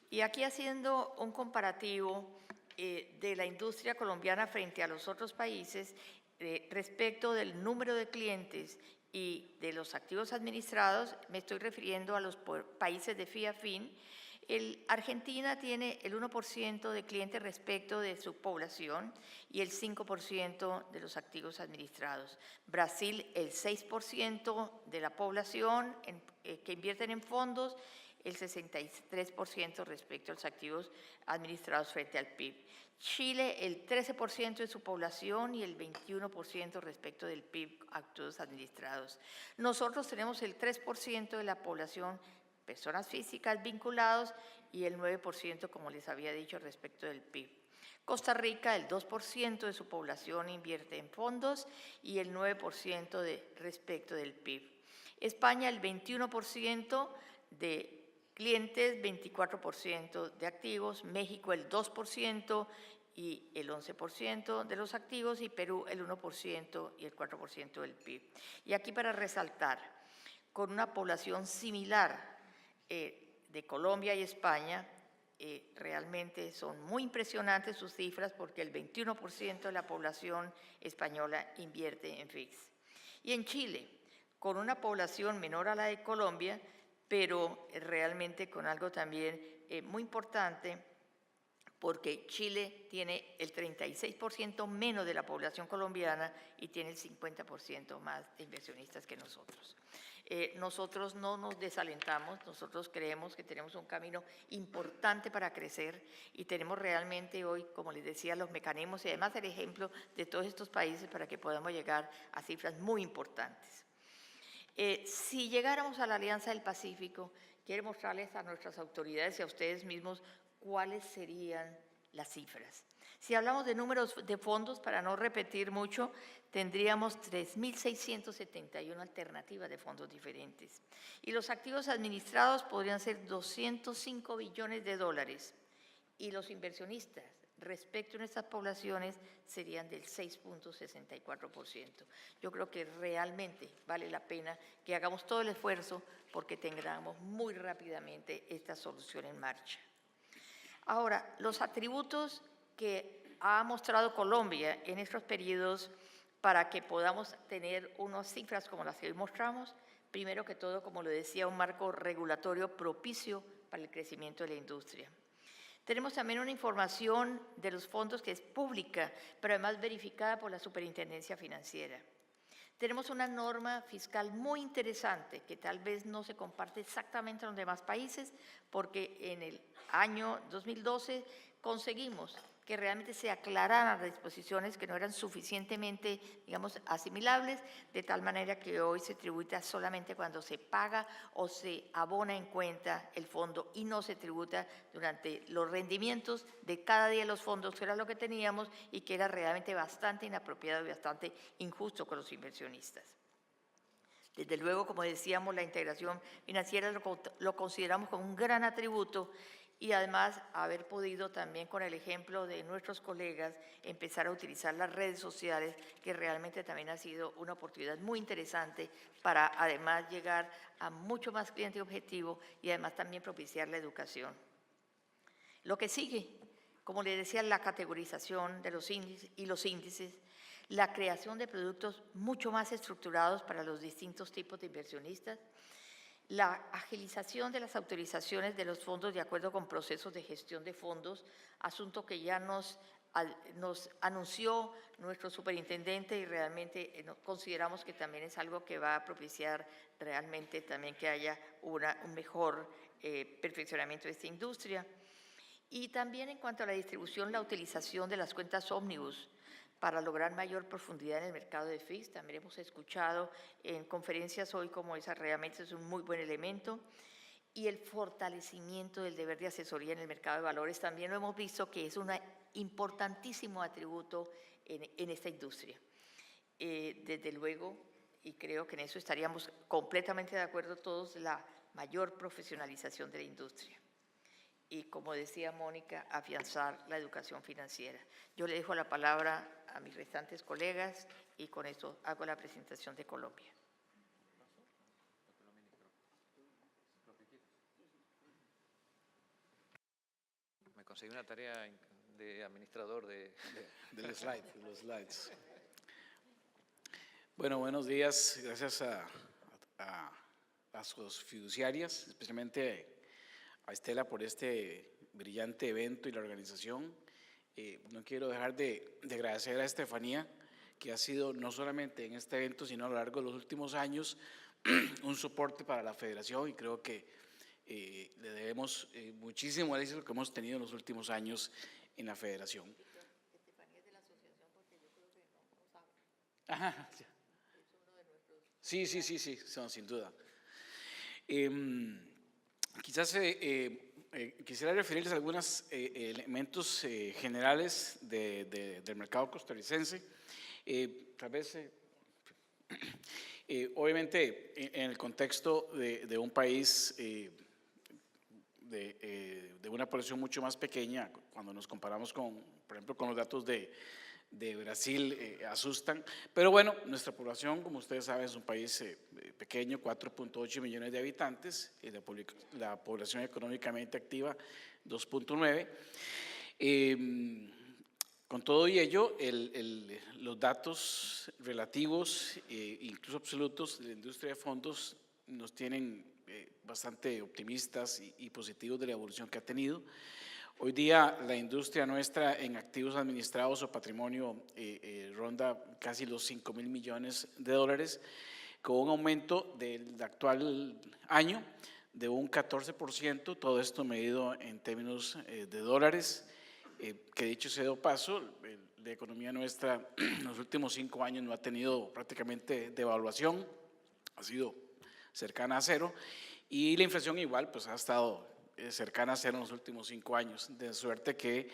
Y aquí haciendo un comparativo de la industria colombiana frente a los otros países respecto del número de clientes y de los activos administrados, me estoy refiriendo a los países de FIAFIN. Argentina tiene el 1% de clientes respecto de su población y el 5% de los activos administrados. Brasil, el 6% de la población que invierten en fondos, el 63% respecto a los activos administrados frente al PIB. Chile, el 13% de su población y el 21% respecto del PIB, activos administrados. Nosotros tenemos el 3% de la población, personas físicas vinculados, y el 9%, como les había dicho, respecto del PIB. Costa Rica, el 2% de su población invierte en fondos y el 9% respecto del PIB. España, el 21% de clientes, 24% de activos, México el 2% y el 11% de los activos, y Perú el 1% y el 4% del PIB. Y aquí para resaltar, con una población similar de Colombia y España, realmente son muy impresionantes sus cifras porque el 21% de la población española invierte en FIX. Y en Chile, con una población menor a la de Colombia, pero realmente con algo también muy importante, porque Chile tiene el 36% menos de la población colombiana y tiene el 50% más de inversionistas que nosotros. Nosotros no nos desalentamos, nosotros creemos que tenemos un camino importante para crecer y tenemos realmente hoy, como les decía, los mecanismos y además el ejemplo de todos estos países para que podamos llegar a cifras muy importantes. Si llegáramos a la Alianza del Pacífico, quiero mostrarles a nuestras autoridades y a ustedes mismos cuáles serían las cifras. Si hablamos de números de fondos, para no repetir mucho, tendríamos 3.671 alternativas de fondos diferentes. Y los activos administrados podrían ser 205 billones de dólares. Y los inversionistas respecto a nuestras poblaciones serían del 6.64%. Yo creo que realmente vale la pena que hagamos todo el esfuerzo porque tengamos muy rápidamente esta solución en marcha. Ahora, los atributos que ha mostrado Colombia en estos periodos para que podamos tener unas cifras como las que hoy mostramos, primero que todo, como lo decía, un marco regulatorio propicio para el crecimiento de la industria. Tenemos también una información de los fondos que es pública, pero además verificada por la Superintendencia Financiera. Tenemos una norma fiscal muy interesante que tal vez no se comparte exactamente en los demás países, porque en el año 2012 conseguimos que realmente se aclararan las disposiciones que no eran suficientemente, digamos, asimilables, de tal manera que hoy se tributa solamente cuando se paga o se abona en cuenta el fondo y no se tributa durante los rendimientos de cada día de los fondos, que era lo que teníamos y que era realmente bastante inapropiado y bastante injusto con los inversionistas. Desde luego, como decíamos, la integración financiera lo consideramos como un gran atributo y además haber podido también con el ejemplo de nuestros colegas empezar a utilizar las redes sociales, que realmente también ha sido una oportunidad muy interesante para además llegar a mucho más cliente objetivo y además también propiciar la educación. Lo que sigue, como les decía, la categorización de los índices, la creación de productos mucho más estructurados para los distintos tipos de inversionistas, la agilización de las autorizaciones de los fondos de acuerdo con procesos de gestión de fondos, asunto que ya nos anunció nuestro superintendente y realmente consideramos que también es algo que va a propiciar realmente también que haya un mejor perfeccionamiento de esta industria. Y también en cuanto a la distribución, la utilización de las cuentas ómnibus para lograr mayor profundidad en el mercado de FIX. También hemos escuchado en conferencias hoy cómo esa realmente es un muy buen elemento. Y el fortalecimiento del deber de asesoría en el mercado de valores también lo hemos visto que es un importantísimo atributo en esta industria. Desde luego, y creo que en eso estaríamos completamente de acuerdo todos, la mayor profesionalización de la industria. Y como decía Mónica, afianzar la educación financiera. Yo le dejo la palabra a mis restantes colegas y con esto hago la presentación de Colombia. Me conseguí una tarea de administrador de los slides. Bueno, buenos días. Gracias a sus fiduciarias, especialmente a Estela por este brillante evento y la organización. No quiero dejar de agradecer a Estefanía, que ha sido no solamente en este evento, sino a lo largo de los últimos años un soporte para la federación, y creo que le debemos muchísimo al éxito que hemos tenido en los últimos años en la federación. Estefanía es de la asociación porque yo creo que no sabe. Ajá. Es uno de nuestros... Sí, sin duda. Quizás quisiera referirles a algunos elementos generales del mercado costarricense. Tal vez, obviamente, en el contexto de un país de una población mucho más pequeña, cuando nos comparamos con, por ejemplo, con los datos de Brasil, asustan. Pero bueno, nuestra población, como ustedes saben, es un país pequeño, 4.8 millones de habitantes, y la población económicamente activa, 2.9. Con todo ello, los datos relativos, incluso absolutos, de la industria de fondos nos tienen bastante optimistas y positivos de la evolución que ha tenido. Hoy día la industria nuestra en activos administrados o patrimonio ronda casi los 5.000 millones de dólares, con un aumento del actual año de un 14%, todo esto medido en términos de dólares, que dicho sea de paso, la economía nuestra en los últimos 5 años no ha tenido prácticamente devaluación, ha sido cercana a cero, y la inflación igual pues ha estado cercana a cero en los últimos 5 años, de suerte que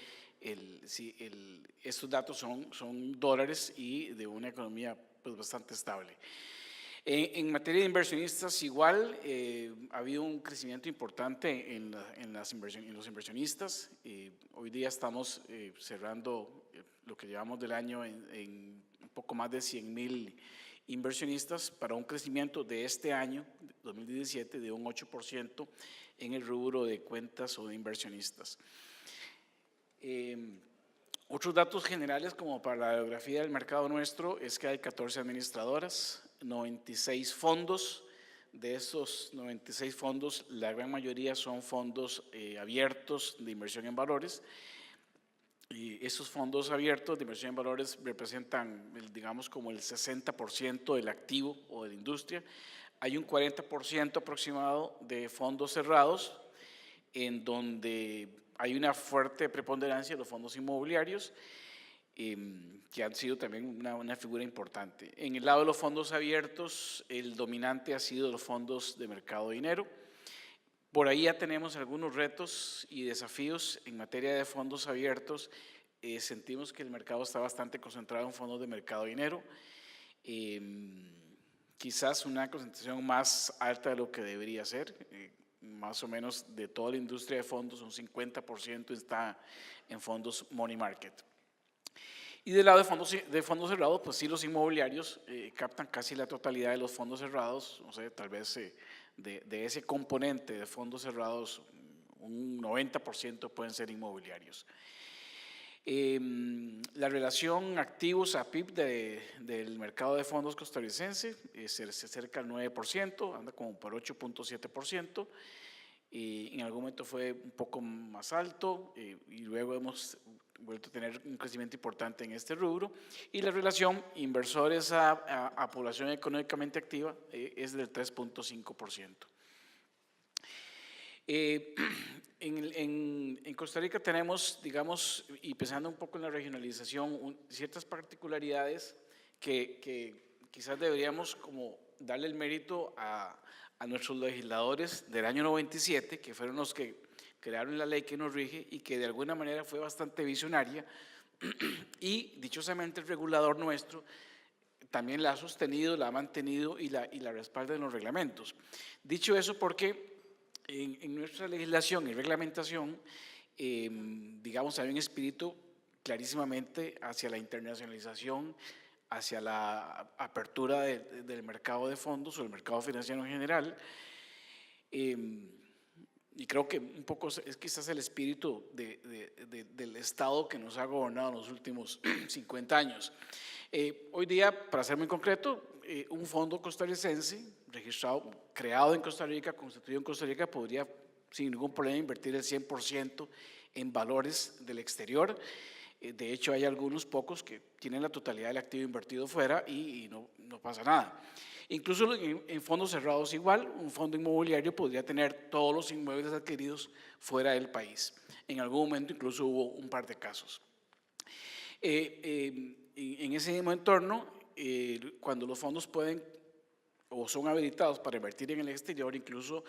estos datos son dólares y de una economía pues bastante estable. En materia de inversionistas igual, ha habido un crecimiento importante en los inversionistas. Hoy día estamos cerrando lo que llevamos del año en un poco más de 100.000 inversionistas, para un crecimiento de este año, 2017, de un 8% en el rubro de cuentas o de inversionistas. Otros datos generales como para la geografía del mercado nuestro es que hay 14 administradoras, 96 fondos. De esos 96 fondos, la gran mayoría son fondos abiertos de inversión en valores. Y esos fondos abiertos de inversión en valores representan, digamos, como el 60% del activo o de la industria. Hay un 40% aproximado de fondos cerrados, en donde hay una fuerte preponderancia de los fondos inmobiliarios, que han sido también una figura importante. En el lado de los fondos abiertos, el dominante ha sido los fondos de mercado de dinero. Por ahí ya tenemos algunos retos y desafíos en materia de fondos abiertos. Sentimos que el mercado está bastante concentrado en fondos de mercado de dinero. Quizás una concentración más alta de lo que debería ser. Más o menos de toda la industria de fondos, un 50% está en fondos money market. Y del lado de fondos cerrados, pues sí, los inmobiliarios captan casi la totalidad de los fondos cerrados. No sé, tal vez de ese componente de fondos cerrados, un 90% pueden ser inmobiliarios. La relación activos a PIB del mercado de fondos costarricense se acerca al 9%, anda como por 8.7%, y en algún momento fue un poco más alto, y luego hemos vuelto a tener un crecimiento importante en este rubro. Y la relación inversores a población económicamente activa es del 3.5%. En Costa Rica tenemos, digamos, y pensando un poco en la regionalización, ciertas particularidades que quizás deberíamos como darle el mérito a nuestros legisladores del año 97, que fueron los que crearon la ley que nos rige y que de alguna manera fue bastante visionaria, y dichosamente el regulador nuestro también la ha sostenido, la ha mantenido y la respalda en los reglamentos. Dicho eso, porque En nuestra legislación y reglamentación, digamos, hay un espíritu clarísimamente hacia la internacionalización, hacia la apertura del mercado de fondos o el mercado financiero en general. Y creo que un poco es quizás el espíritu del Estado que nos ha gobernado en los últimos 50 años. Hoy día, para ser muy concreto, un fondo costarricense registrado, creado en Costa Rica, constituido en Costa Rica, podría sin ningún problema invertir el 100% en valores del exterior. De hecho, hay algunos pocos que tienen la totalidad del activo invertido fuera y no pasa nada. Incluso en fondos cerrados igual, un fondo inmobiliario podría tener todos los inmuebles adquiridos fuera del país. En algún momento incluso hubo un par de casos. En ese mismo entorno, cuando los fondos pueden o son habilitados para invertir en el exterior, incluso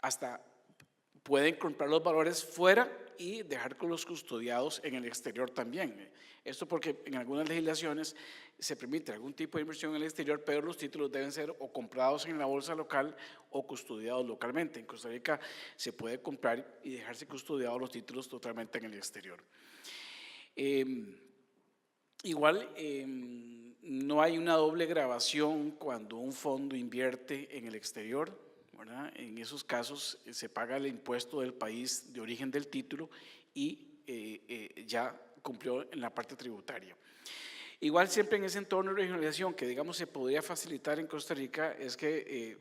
hasta pueden comprar los valores fuera y dejar con los custodiados en el exterior también. Esto porque en algunas legislaciones se permite algún tipo de inversión en el exterior, pero los títulos deben ser o comprados en la bolsa local o custodiados localmente. En Costa Rica se puede comprar y dejarse custodiados los títulos totalmente en el exterior. Igual, no hay una doble grabación cuando un fondo invierte en el exterior, ¿verdad? En esos casos se paga el impuesto del país de origen del título y ya cumplió en la parte tributaria. Igual siempre en ese entorno de regionalización que digamos se podría facilitar en Costa Rica es que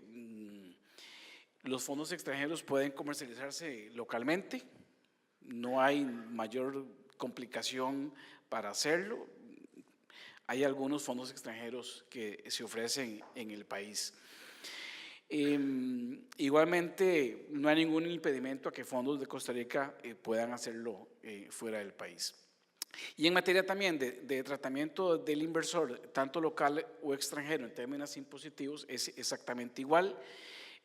los fondos extranjeros pueden comercializarse localmente, no hay mayor complicación para hacerlo. Hay algunos fondos extranjeros que se ofrecen en el país. Igualmente, no hay ningún impedimento a que fondos de Costa Rica puedan hacerlo fuera del país. Y en materia también de tratamiento del inversor, tanto local o extranjero, en términos impositivos, es exactamente igual.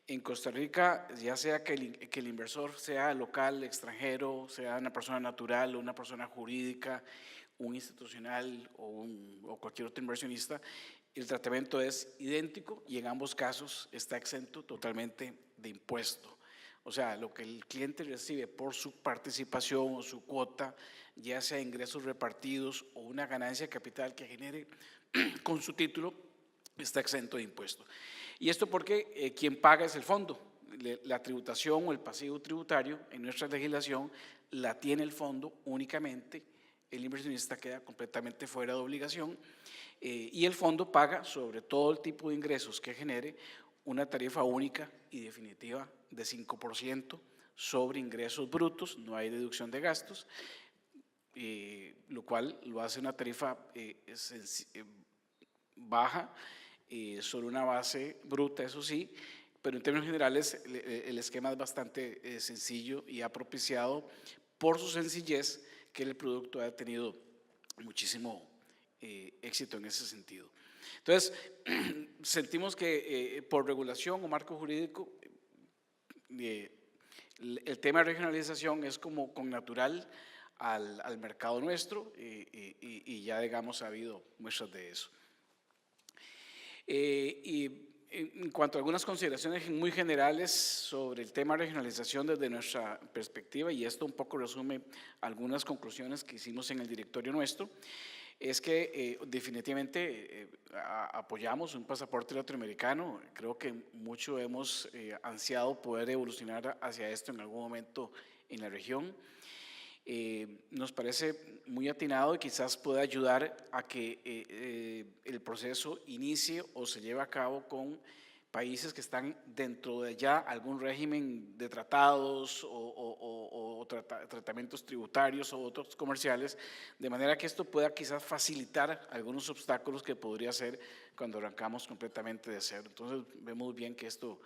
En Costa Rica, ya sea que el inversor sea local, extranjero, sea una persona natural o una persona jurídica, un institucional o cualquier otro inversionista, el tratamiento es idéntico y en ambos casos está exento totalmente de impuesto. O sea, lo que el cliente recibe por su participación o su cuota, ya sea ingresos repartidos o una ganancia de capital que genere con su título, está exento de impuesto. Y esto porque quien paga es el fondo. La tributación o el pasivo tributario en nuestra legislación la tiene el fondo únicamente. El inversionista queda completamente fuera de obligación y el fondo paga sobre todo el tipo de ingresos que genere una tarifa única y definitiva de 5% sobre ingresos brutos, no hay deducción de gastos, lo cual lo hace una tarifa baja sobre una base bruta, eso sí, pero en términos generales el esquema es bastante sencillo y ha propiciado por su sencillez que el producto ha tenido muchísimo éxito en ese sentido. Entonces, sentimos que por regulación o marco jurídico, el tema de regionalización es como con natural al mercado nuestro y ya digamos ha habido muestras de eso. Y en cuanto a algunas consideraciones muy generales sobre el tema de regionalización desde nuestra perspectiva, y esto un poco resume algunas conclusiones que hicimos en el directorio nuestro, es que definitivamente apoyamos un pasaporte latinoamericano. Creo que mucho hemos ansiado poder evolucionar hacia esto en algún momento en la región. Nos parece muy atinado y quizás pueda ayudar a que el proceso inicie o se lleve a cabo con países que están dentro de ya algún régimen de tratados o tratamientos tributarios o otros comerciales, de manera que esto pueda quizás facilitar algunos obstáculos que podría ser cuando arrancamos completamente de cero. Entonces vemos bien que esto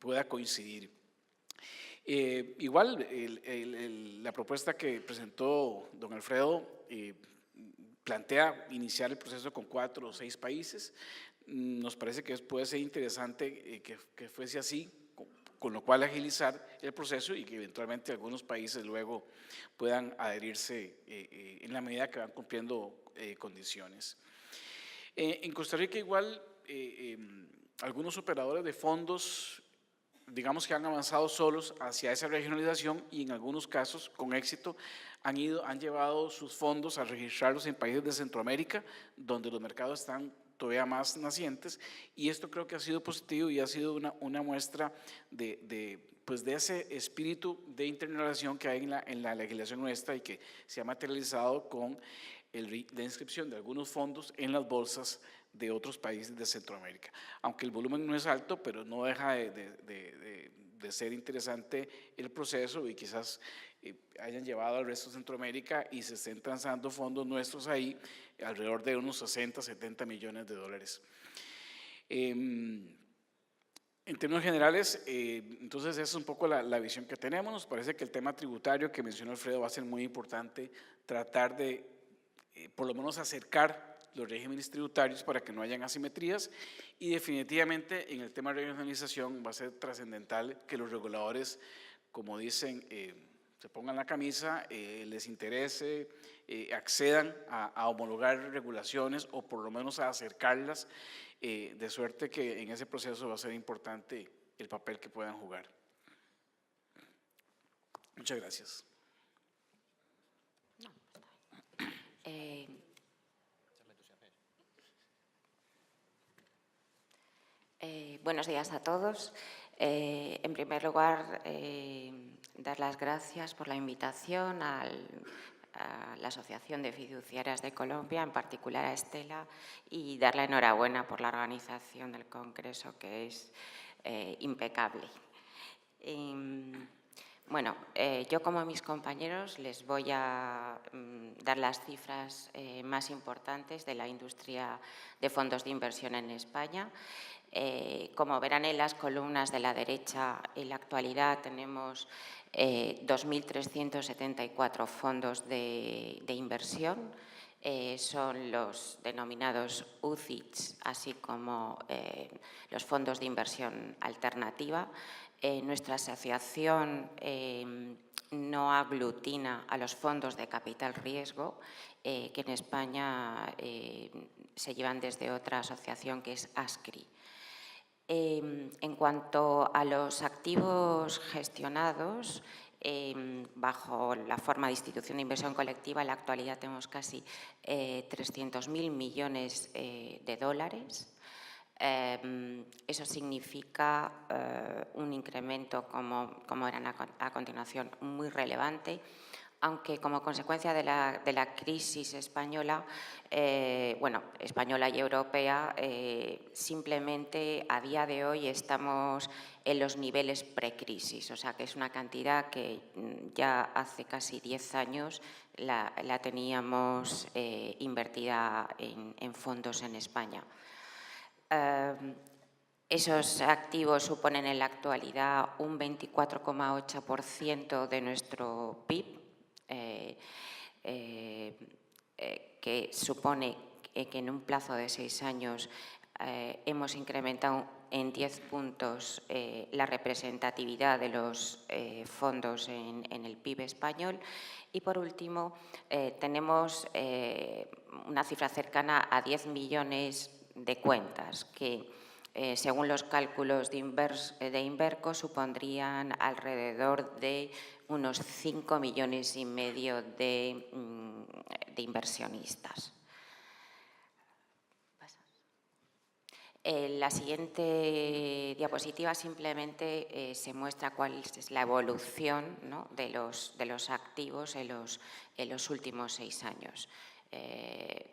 pueda coincidir. Igual la propuesta que presentó don Alfredo plantea iniciar el proceso con 4 o 6 países. Nos parece que puede ser interesante que fuese así, con lo cual agilizar el proceso y que eventualmente algunos países luego puedan adherirse en la medida que van cumpliendo condiciones. En Costa Rica igual algunos operadores de fondos digamos que han avanzado solos hacia esa regionalización y en algunos casos, con éxito, han llevado sus fondos a registrarlos en países de Centroamérica, donde los mercados están todavía más nacientes, y esto creo que ha sido positivo y ha sido una muestra pues de ese espíritu de internalización que hay en la legislación nuestra y que se ha materializado con la inscripción de algunos fondos en las bolsas de otros países de Centroamérica. Aunque el volumen no es alto, pero no deja de ser interesante el proceso y quizás hayan llevado al resto de Centroamérica y se estén transando fondos nuestros ahí, alrededor de unos 60, 70 millones de dólares. En términos generales, entonces esa es un poco la visión que tenemos. Nos parece que el tema tributario que mencionó Alfredo va a ser muy importante, tratar de por lo menos acercar los regímenes tributarios para que no hayan asimetrías, y definitivamente en el tema de regionalización va a ser trascendental que los reguladores, como dicen, se pongan la camisa, les interese, accedan a homologar regulaciones o por lo menos a acercarlas, de suerte que en ese proceso va a ser importante el papel que puedan jugar. Muchas gracias. Buenos días a todos. En primer lugar, dar las gracias por la invitación a la Asociación de Fiduciarias de Colombia, en particular a Estela, y dar la enhorabuena por la organización del Congreso, que es impecable. Bueno, yo como mis compañeros les voy a dar las cifras más importantes de la industria de fondos de inversión en España. Como verán en las columnas de la derecha, en la actualidad tenemos 2.374 fondos de inversión. Son los denominados UCITS, así como los fondos de inversión alternativa. Nuestra asociación no aglutina a los fondos de capital riesgo, que en España se llevan desde otra asociación que es ASCRI. En cuanto a los activos gestionados, bajo la forma de institución de inversión colectiva, en la actualidad tenemos casi 300.000 millones de dólares. Eso significa un incremento, como verán a continuación, muy relevante, aunque como consecuencia de la crisis española, española y europea, simplemente a día de hoy estamos en los niveles precrisis, o sea que es una cantidad que ya hace casi 10 años la teníamos invertida en fondos en España. Esos activos suponen en la actualidad un 24,8% de nuestro PIB, que supone que en un plazo de 6 años hemos incrementado en 10 puntos la representatividad de los fondos en el PIB español. Y por último, tenemos una cifra cercana a 10 millones de cuentas que, según los cálculos de Inverco, supondrían alrededor de unos 5,5 millones de inversionistas. En la siguiente diapositiva simplemente se muestra cuál es la evolución, ¿no?, de los activos en los últimos 6 años.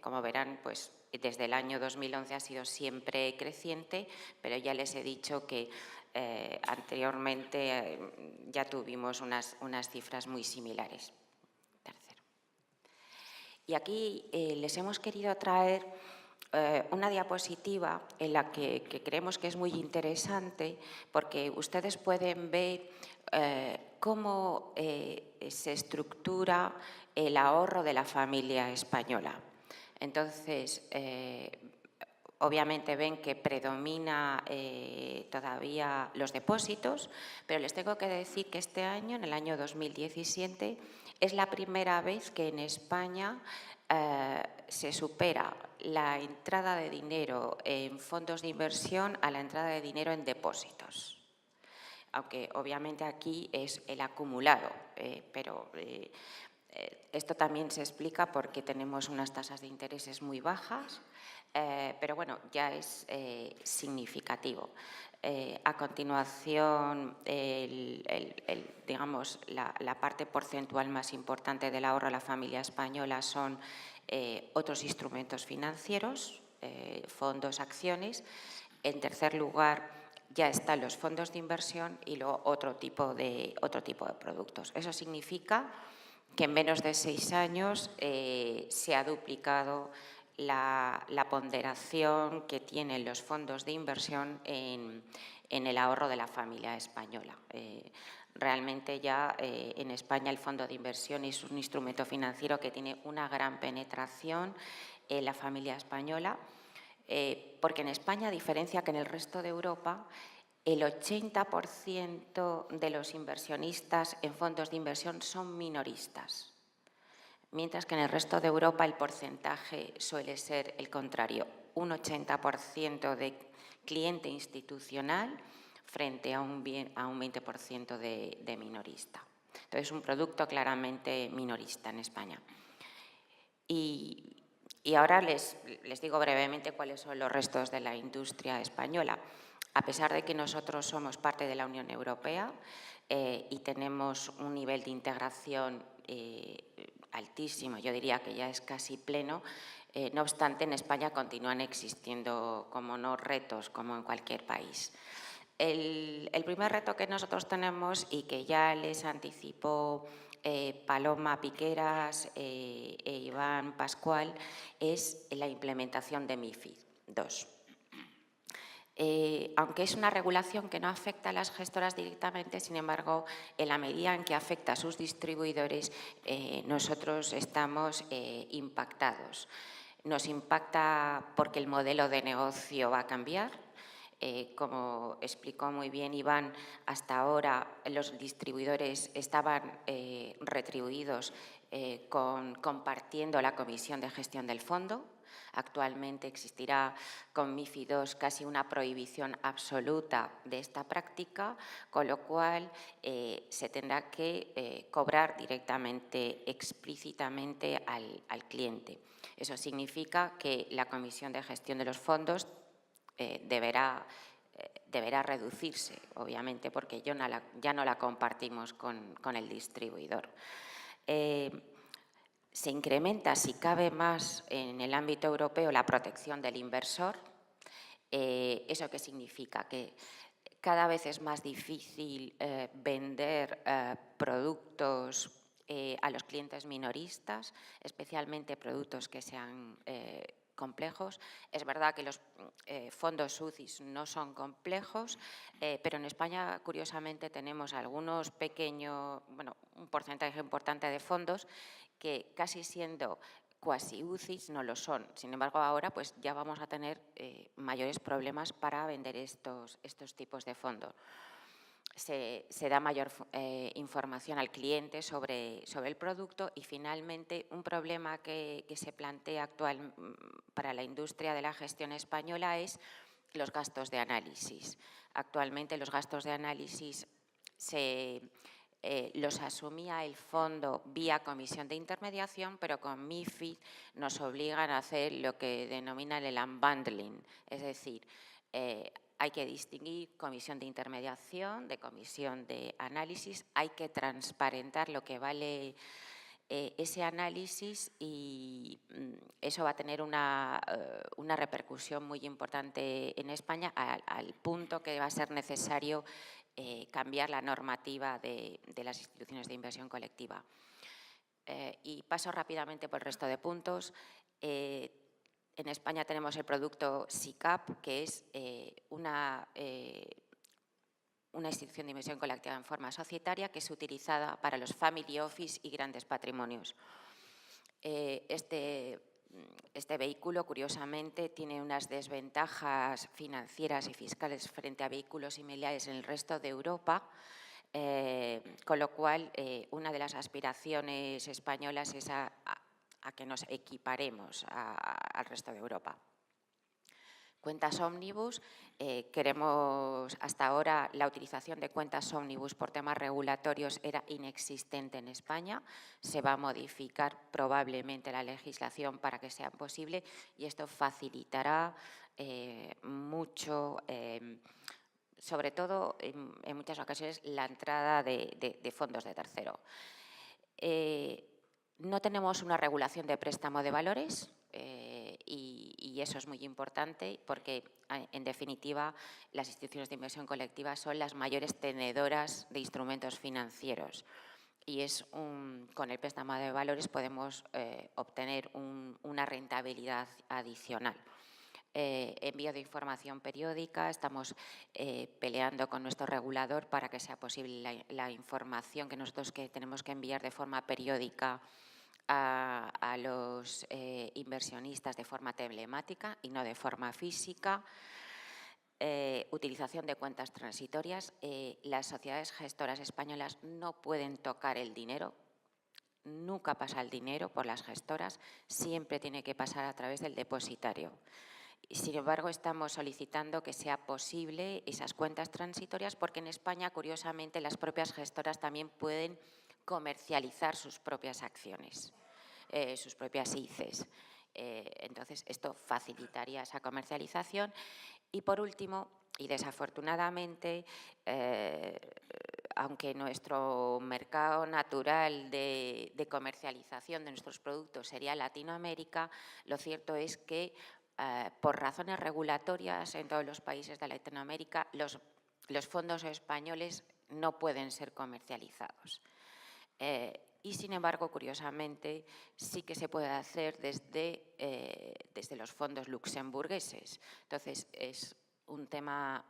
Como verán, pues desde el año 2011 ha sido siempre creciente, pero ya les he dicho que anteriormente ya tuvimos unas cifras muy similares. Tercero. Y aquí les hemos querido traer una diapositiva en la que creemos que es muy interesante, porque ustedes pueden ver cómo se estructura el ahorro de la familia española. Entonces, obviamente ven que predomina todavía los depósitos, pero les tengo que decir que este año, en el año 2017, es la primera vez que en España se supera la entrada de dinero en fondos de inversión a la entrada de dinero en depósitos. aunque obviamente aquí es el acumulado, pero esto también se explica porque tenemos unas tasas de intereses muy bajas, pero bueno, ya es significativo. A continuación, digamos, la parte porcentual más importante del ahorro a la familia española son otros instrumentos financieros, fondos, acciones. En tercer lugar, ya están los fondos de inversión y luego otro tipo de productos. Eso significa que en menos de 6 años se ha duplicado la ponderación que tienen los fondos de inversión en el ahorro de la familia española. Realmente ya en España el fondo de inversión es un instrumento financiero que tiene una gran penetración en la familia española, porque en España, a diferencia que en el resto de Europa, el 80% de los inversionistas en fondos de inversión son minoristas, mientras que en el resto de Europa el porcentaje suele ser el contrario, un 80% de cliente institucional frente a un 20% de minorista. Entonces, es un producto claramente minorista en España. Y ahora les digo brevemente cuáles son los restos de la industria española. A pesar de que nosotros somos parte de la Unión Europea y tenemos un nivel de integración altísimo, yo diría que ya es casi pleno, no obstante, en España continúan existiendo retos, como en cualquier país. El primer reto que nosotros tenemos y que ya les anticipó Paloma Piqueras e Iván Pascual es la implementación de MiFID II. Aunque es una regulación que no afecta a las gestoras directamente, sin embargo, en la medida en que afecta a sus distribuidores, nosotros estamos impactados. Nos impacta porque el modelo de negocio va a cambiar. Como explicó muy bien Iván, hasta ahora los distribuidores estaban retribuidos compartiendo la comisión de gestión del fondo. Actualmente existirá con MiFID II casi una prohibición absoluta de esta práctica, con lo cual se tendrá que cobrar directamente, explícitamente al cliente. Eso significa que la comisión de gestión de los fondos deberá reducirse, obviamente, porque ya no la compartimos con el distribuidor. Se incrementa, si cabe más, en el ámbito europeo la protección del inversor. ¿Eso qué significa? Que cada vez es más difícil vender productos a los clientes minoristas, especialmente productos que sean complejos. Es verdad que los fondos UCITS no son complejos, pero en España, curiosamente, tenemos algunos un porcentaje importante de fondos que, casi siendo cuasi UCITS, no lo son. Sin embargo, ahora pues ya vamos a tener mayores problemas para vender estos tipos de fondos. Se da mayor información al cliente sobre el producto y, finalmente, un problema que se plantea actual para la industria de la gestión española es los gastos de análisis. Actualmente los gastos de análisis los asumía el fondo vía comisión de intermediación, pero con MiFID nos obligan a hacer lo que denominan el unbundling, es decir, hay que distinguir comisión de intermediación de comisión de análisis, hay que transparentar lo que vale ese análisis y eso va a tener una repercusión muy importante en España al punto que va a ser necesario cambiar la normativa de las instituciones de inversión colectiva. Y paso rápidamente por el resto de puntos. En España tenemos el producto SICAP, que es una institución de inversión colectiva en forma societaria que es utilizada para los family office y grandes patrimonios. Este vehículo, curiosamente, tiene unas desventajas financieras y fiscales frente a vehículos similares en el resto de Europa, con lo cual una de las aspiraciones españolas es a que nos equiparemos al resto de Europa. Cuentas ómnibus, hasta ahora la utilización de cuentas ómnibus por temas regulatorios era inexistente en España. Se va a modificar probablemente la legislación para que sea posible y esto facilitará mucho, sobre todo en muchas ocasiones, la entrada de fondos de tercero. No tenemos una regulación de préstamo de valores. Y eso es muy importante porque, en definitiva, las instituciones de inversión colectiva son las mayores tenedoras de instrumentos financieros y con el préstamo de valores podemos obtener una rentabilidad adicional. Envío de información periódica, estamos peleando con nuestro regulador para que sea posible la información que nosotros tenemos que enviar de forma periódica a los inversionistas de forma telemática y no de forma física. Utilización de cuentas transitorias. Las sociedades gestoras españolas no pueden tocar el dinero. Nunca pasa el dinero por las gestoras, siempre tiene que pasar a través del depositario. Sin embargo, estamos solicitando que sea posible esas cuentas transitorias porque en España, curiosamente, las propias gestoras también pueden comercializar sus propias acciones, sus propias ICES. Entonces, esto facilitaría esa comercialización. Y por último, y desafortunadamente, aunque nuestro mercado natural de comercialización de nuestros productos sería Latinoamérica, lo cierto es que por razones regulatorias en todos los países de Latinoamérica, los fondos españoles no pueden ser comercializados. Y, sin embargo, curiosamente, sí que se puede hacer desde los fondos luxemburgueses. Entonces, es un tema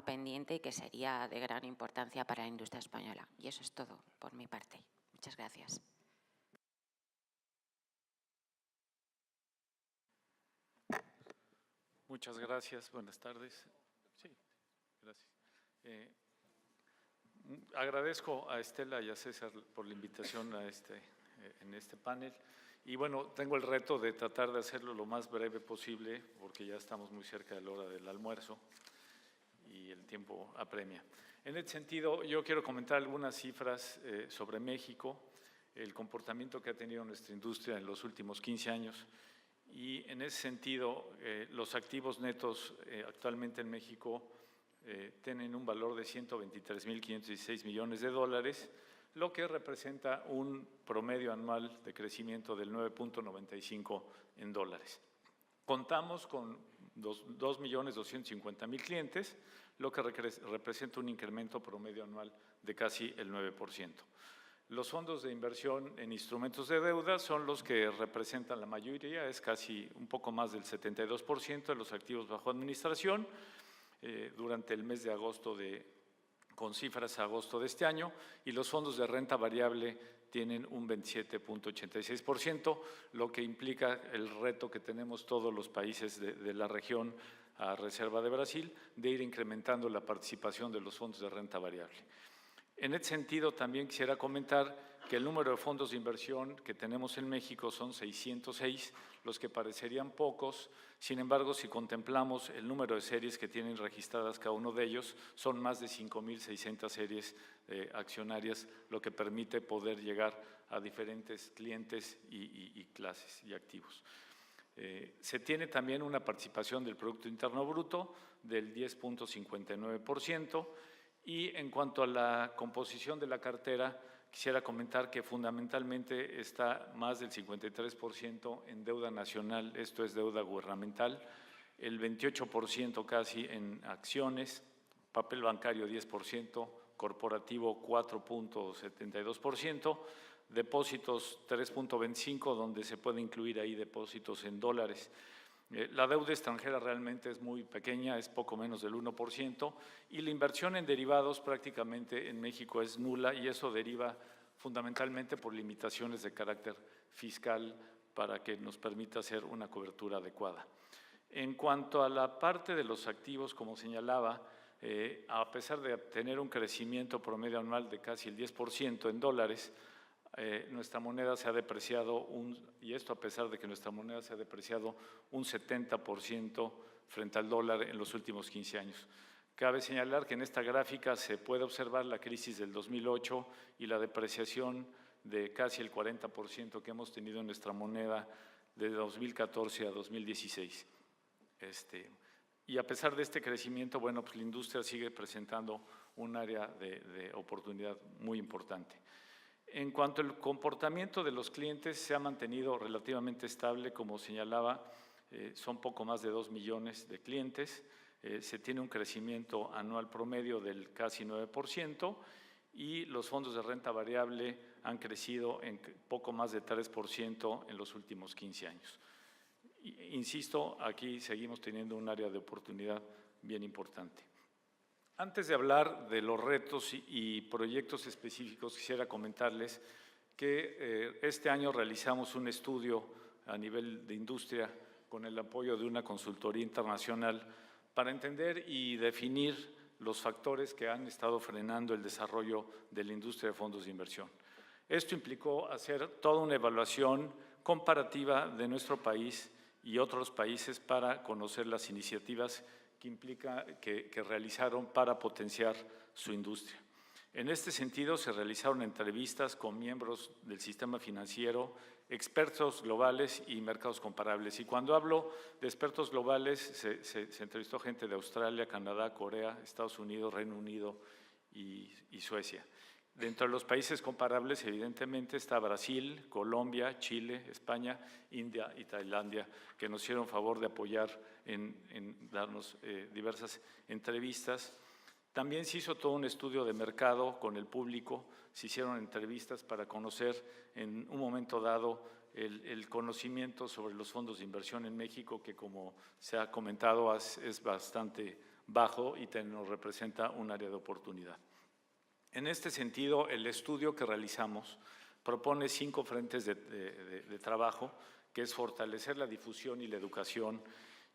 pendiente que sería de gran importancia para la industria española. Y eso es todo por mi parte. Muchas gracias. Muchas gracias. Buenas tardes. Sí, gracias. Agradezco a Estela y a César por la invitación en este panel. Y bueno, tengo el reto de tratar de hacerlo lo más breve posible porque ya estamos muy cerca de la hora del almuerzo y el tiempo apremia. En este sentido, yo quiero comentar algunas cifras sobre México, el comportamiento que ha tenido nuestra industria en los últimos 15 años. Y en ese sentido, los activos netos actualmente en México tienen un valor de 123.516 millones de dólares, lo que representa un promedio anual de crecimiento del 9.95 en dólares. Contamos con 2.250.000 clientes, lo que representa un incremento promedio anual de casi el 9%. Los fondos de inversión en instrumentos de deuda son los que representan la mayoría, es casi un poco más del 72% de los activos bajo administración. Durante el mes de agosto, con cifras a agosto de este año, y los fondos de renta variable tienen un 27.86%, lo que implica el reto que tenemos todos los países de la región a reserva de Brasil, de ir incrementando la participación de los fondos de renta variable. En este sentido, también quisiera comentar que el número de fondos de inversión que tenemos en México son 606, los que parecerían pocos. Sin embargo, si contemplamos el número de series que tienen registradas cada uno de ellos, son más de 5.600 series accionarias, lo que permite poder llegar a diferentes clientes y clases y activos. Se tiene también una participación del Producto Interno Bruto del 10.59%. Y en cuanto a la composición de la cartera, quisiera comentar que fundamentalmente está más del 53% en deuda nacional, esto es deuda gubernamental, el 28% casi en acciones, papel bancario 10%, corporativo 4.72%, depósitos 3.25%, donde se puede incluir ahí depósitos en dólares. La deuda extranjera realmente es muy pequeña, es poco menos del 1%, y la inversión en derivados prácticamente en México es nula, y eso deriva fundamentalmente por limitaciones de carácter fiscal para que nos permita hacer una cobertura adecuada. En cuanto a la parte de los activos, como señalaba, a pesar de tener un crecimiento promedio anual de casi el 10% en dólares, nuestra moneda se ha depreciado, y esto a pesar de que nuestra moneda se ha depreciado un 70% frente al dólar en los últimos 15 años. Cabe señalar que en esta gráfica se puede observar la crisis del 2008 y la depreciación de casi el 40% que hemos tenido en nuestra moneda de 2014 a 2016. Y a pesar de este crecimiento, bueno, pues la industria sigue presentando un área de oportunidad muy importante. En cuanto al comportamiento de los clientes, se ha mantenido relativamente estable, como señalaba, son poco más de 2 millones de clientes, se tiene un crecimiento anual promedio del casi 9% y los fondos de renta variable han crecido en poco más de 3% en los últimos 15 años. Insisto, aquí seguimos teniendo un área de oportunidad bien importante. Antes de hablar de los retos y proyectos específicos, quisiera comentarles que este año realizamos un estudio a nivel de industria con el apoyo de una consultoría internacional para entender y definir los factores que han estado frenando el desarrollo de la industria de fondos de inversión. Esto implicó hacer toda una evaluación comparativa de nuestro país y otros países para conocer las iniciativas que realizaron para potenciar su industria. En este sentido, se realizaron entrevistas con miembros del sistema financiero, expertos globales y mercados comparables. Y cuando hablo de expertos globales, se entrevistó gente de Australia, Canadá, Corea, Estados Unidos, Reino Unido y Suecia. Dentro de los países comparables, evidentemente, está Brasil, Colombia, Chile, España, India y Tailandia, que nos hicieron favor de apoyar en darnos diversas entrevistas. También se hizo todo un estudio de mercado con el público, se hicieron entrevistas para conocer en un momento dado el conocimiento sobre los fondos de inversión en México, que como se ha comentado es bastante bajo y nos representa un área de oportunidad. En este sentido, el estudio que realizamos propone 5 frentes de trabajo, que es fortalecer la difusión y la educación,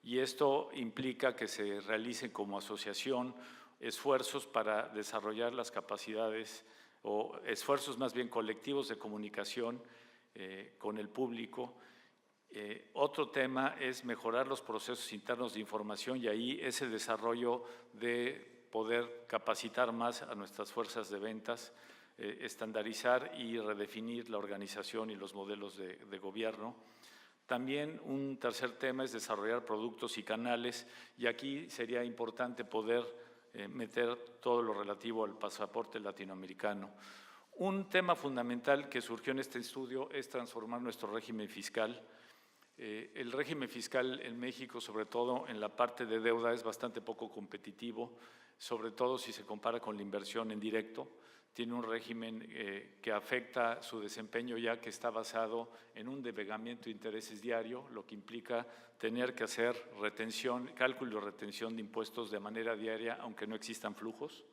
y esto implica que se realicen como asociación esfuerzos para desarrollar las capacidades o esfuerzos más bien colectivos de comunicación con el público. Otro tema es mejorar los procesos internos de información, y ahí es el desarrollo de poder capacitar más a nuestras fuerzas de ventas, estandarizar y redefinir la organización y los modelos de gobierno. También un tercer tema es desarrollar productos y canales, y aquí sería importante poder meter todo lo relativo al pasaporte latinoamericano. Un tema fundamental que surgió en este estudio es transformar nuestro régimen fiscal. El régimen fiscal en México, sobre todo en la parte de deuda, es bastante poco competitivo, sobre todo si se compara con la inversión en directo. Tiene un régimen que afecta su desempeño, ya que está basado en un devengamiento de intereses diario, lo que implica tener que hacer cálculo y retención de impuestos de manera diaria, aunque no existan flujos.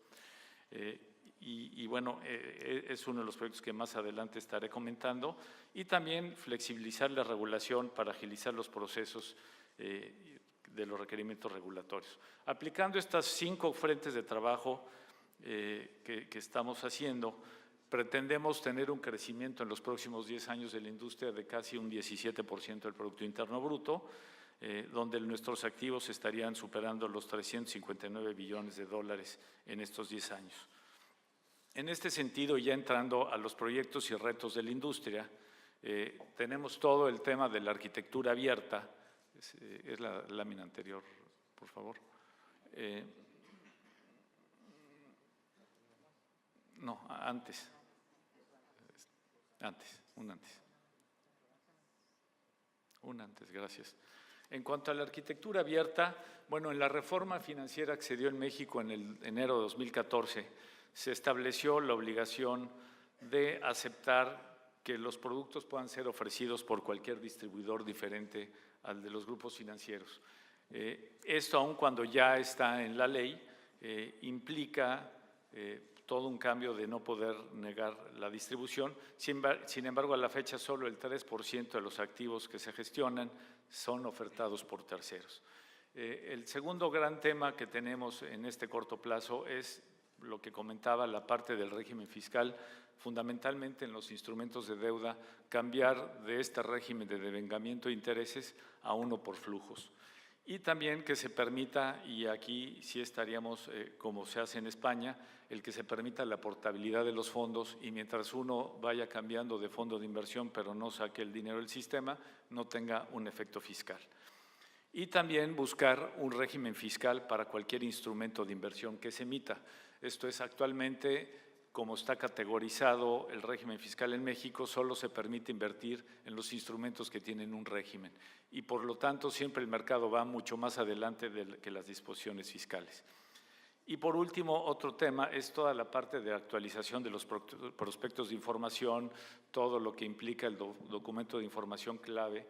Bueno, es uno de los proyectos que más adelante estaré comentando, y también flexibilizar la regulación para agilizar los procesos de los requerimientos regulatorios. Aplicando estas 5 frentes de trabajo que estamos haciendo, pretendemos tener un crecimiento en los próximos 10 años de la industria de casi un 17% del Producto Interno Bruto, donde nuestros activos estarían superando los 359 billones de dólares en estos 10 años. En este sentido, ya entrando a los proyectos y retos de la industria, tenemos todo el tema de la arquitectura abierta. Es la lámina anterior, por favor. No, antes. Un antes, gracias. En cuanto a la arquitectura abierta, bueno, en la reforma financiera que se dio en México en el enero de 2014, se estableció la obligación de aceptar que los productos puedan ser ofrecidos por cualquier distribuidor diferente al de los grupos financieros. Esto, aun cuando ya está en la ley, implica todo un cambio de no poder negar la distribución. Sin embargo, a la fecha solo el 3% de los activos que se gestionan son ofertados por terceros. El segundo gran tema que tenemos en este corto plazo es lo que comentaba, la parte del régimen fiscal. fundamentalmente en los instrumentos de deuda, cambiar de este régimen de devengamiento de intereses a uno por flujos. Y también que se permita, y aquí sí estaríamos, como se hace en España, el que se permita la portabilidad de los fondos y mientras uno vaya cambiando de fondo de inversión pero no saque el dinero del sistema, no tenga un efecto fiscal. Y también buscar un régimen fiscal para cualquier instrumento de inversión que se emita. Esto es actualmente, como está categorizado el régimen fiscal en México, solo se permite invertir en los instrumentos que tienen un régimen y por lo tanto siempre el mercado va mucho más adelante que las disposiciones fiscales. Y por último, otro tema es toda la parte de actualización de los prospectos de información, todo lo que implica el documento de información clave,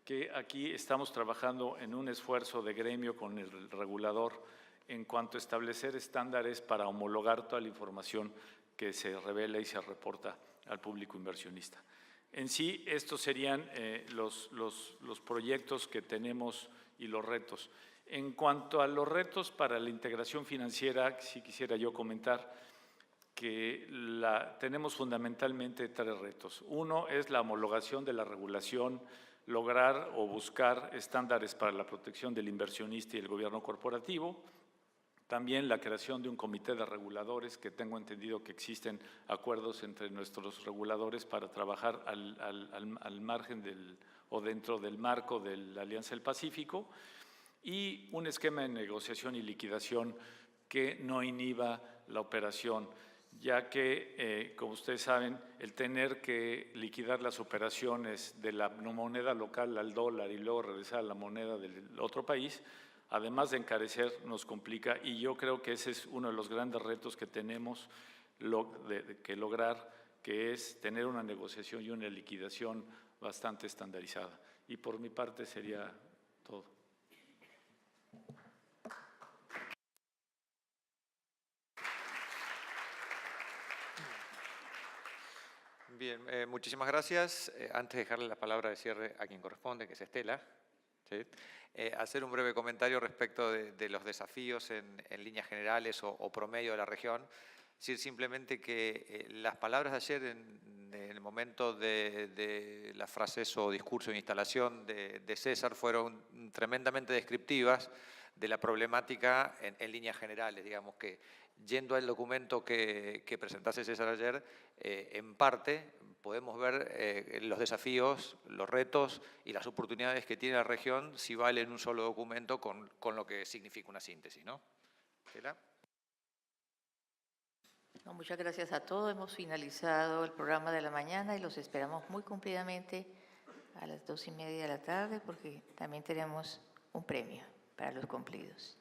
que aquí estamos trabajando en un esfuerzo de gremio con el regulador en cuanto a establecer estándares para homologar toda la información que se revela y se reporta al público inversionista. En sí, estos serían los proyectos que tenemos y los retos. En cuanto a los retos para la integración financiera, sí quisiera yo comentar que tenemos fundamentalmente 3 retos. Uno es la homologación de la regulación, lograr o buscar estándares para la protección del inversionista y el gobierno corporativo. También la creación de un comité de reguladores, que tengo entendido que existen acuerdos entre nuestros reguladores para trabajar al margen o dentro del marco de la Alianza del Pacífico, y un esquema de negociación y liquidación que no inhiba la operación, ya que, como ustedes saben, el tener que liquidar las operaciones de la moneda local al dólar y luego regresar a la moneda del otro país, además de encarecer, nos complica, y yo creo que ese es uno de los grandes retos que tenemos que lograr, que es tener una negociación y una liquidación bastante estandarizada. Y por mi parte sería todo. Bien, muchísimas gracias. Antes de dejarle la palabra de cierre a quien corresponde, que es Estela, ¿sí? Hacer un breve comentario respecto de los desafíos en líneas generales o promedio de la región. Decir simplemente que las palabras de ayer en el momento de las frases o discurso de instalación de César fueron tremendamente descriptivas de la problemática en líneas generales. Digamos que yendo al documento que presentase César ayer, en parte podemos ver los desafíos, los retos y las oportunidades que tiene la región si vale en un solo documento con lo que significa una síntesis, ¿no? ¿Estela? No, muchas gracias a todos. Hemos finalizado el programa de la mañana y los esperamos muy cumplidamente a las 2:30 de la tarde porque también tenemos un premio para los cumplidos.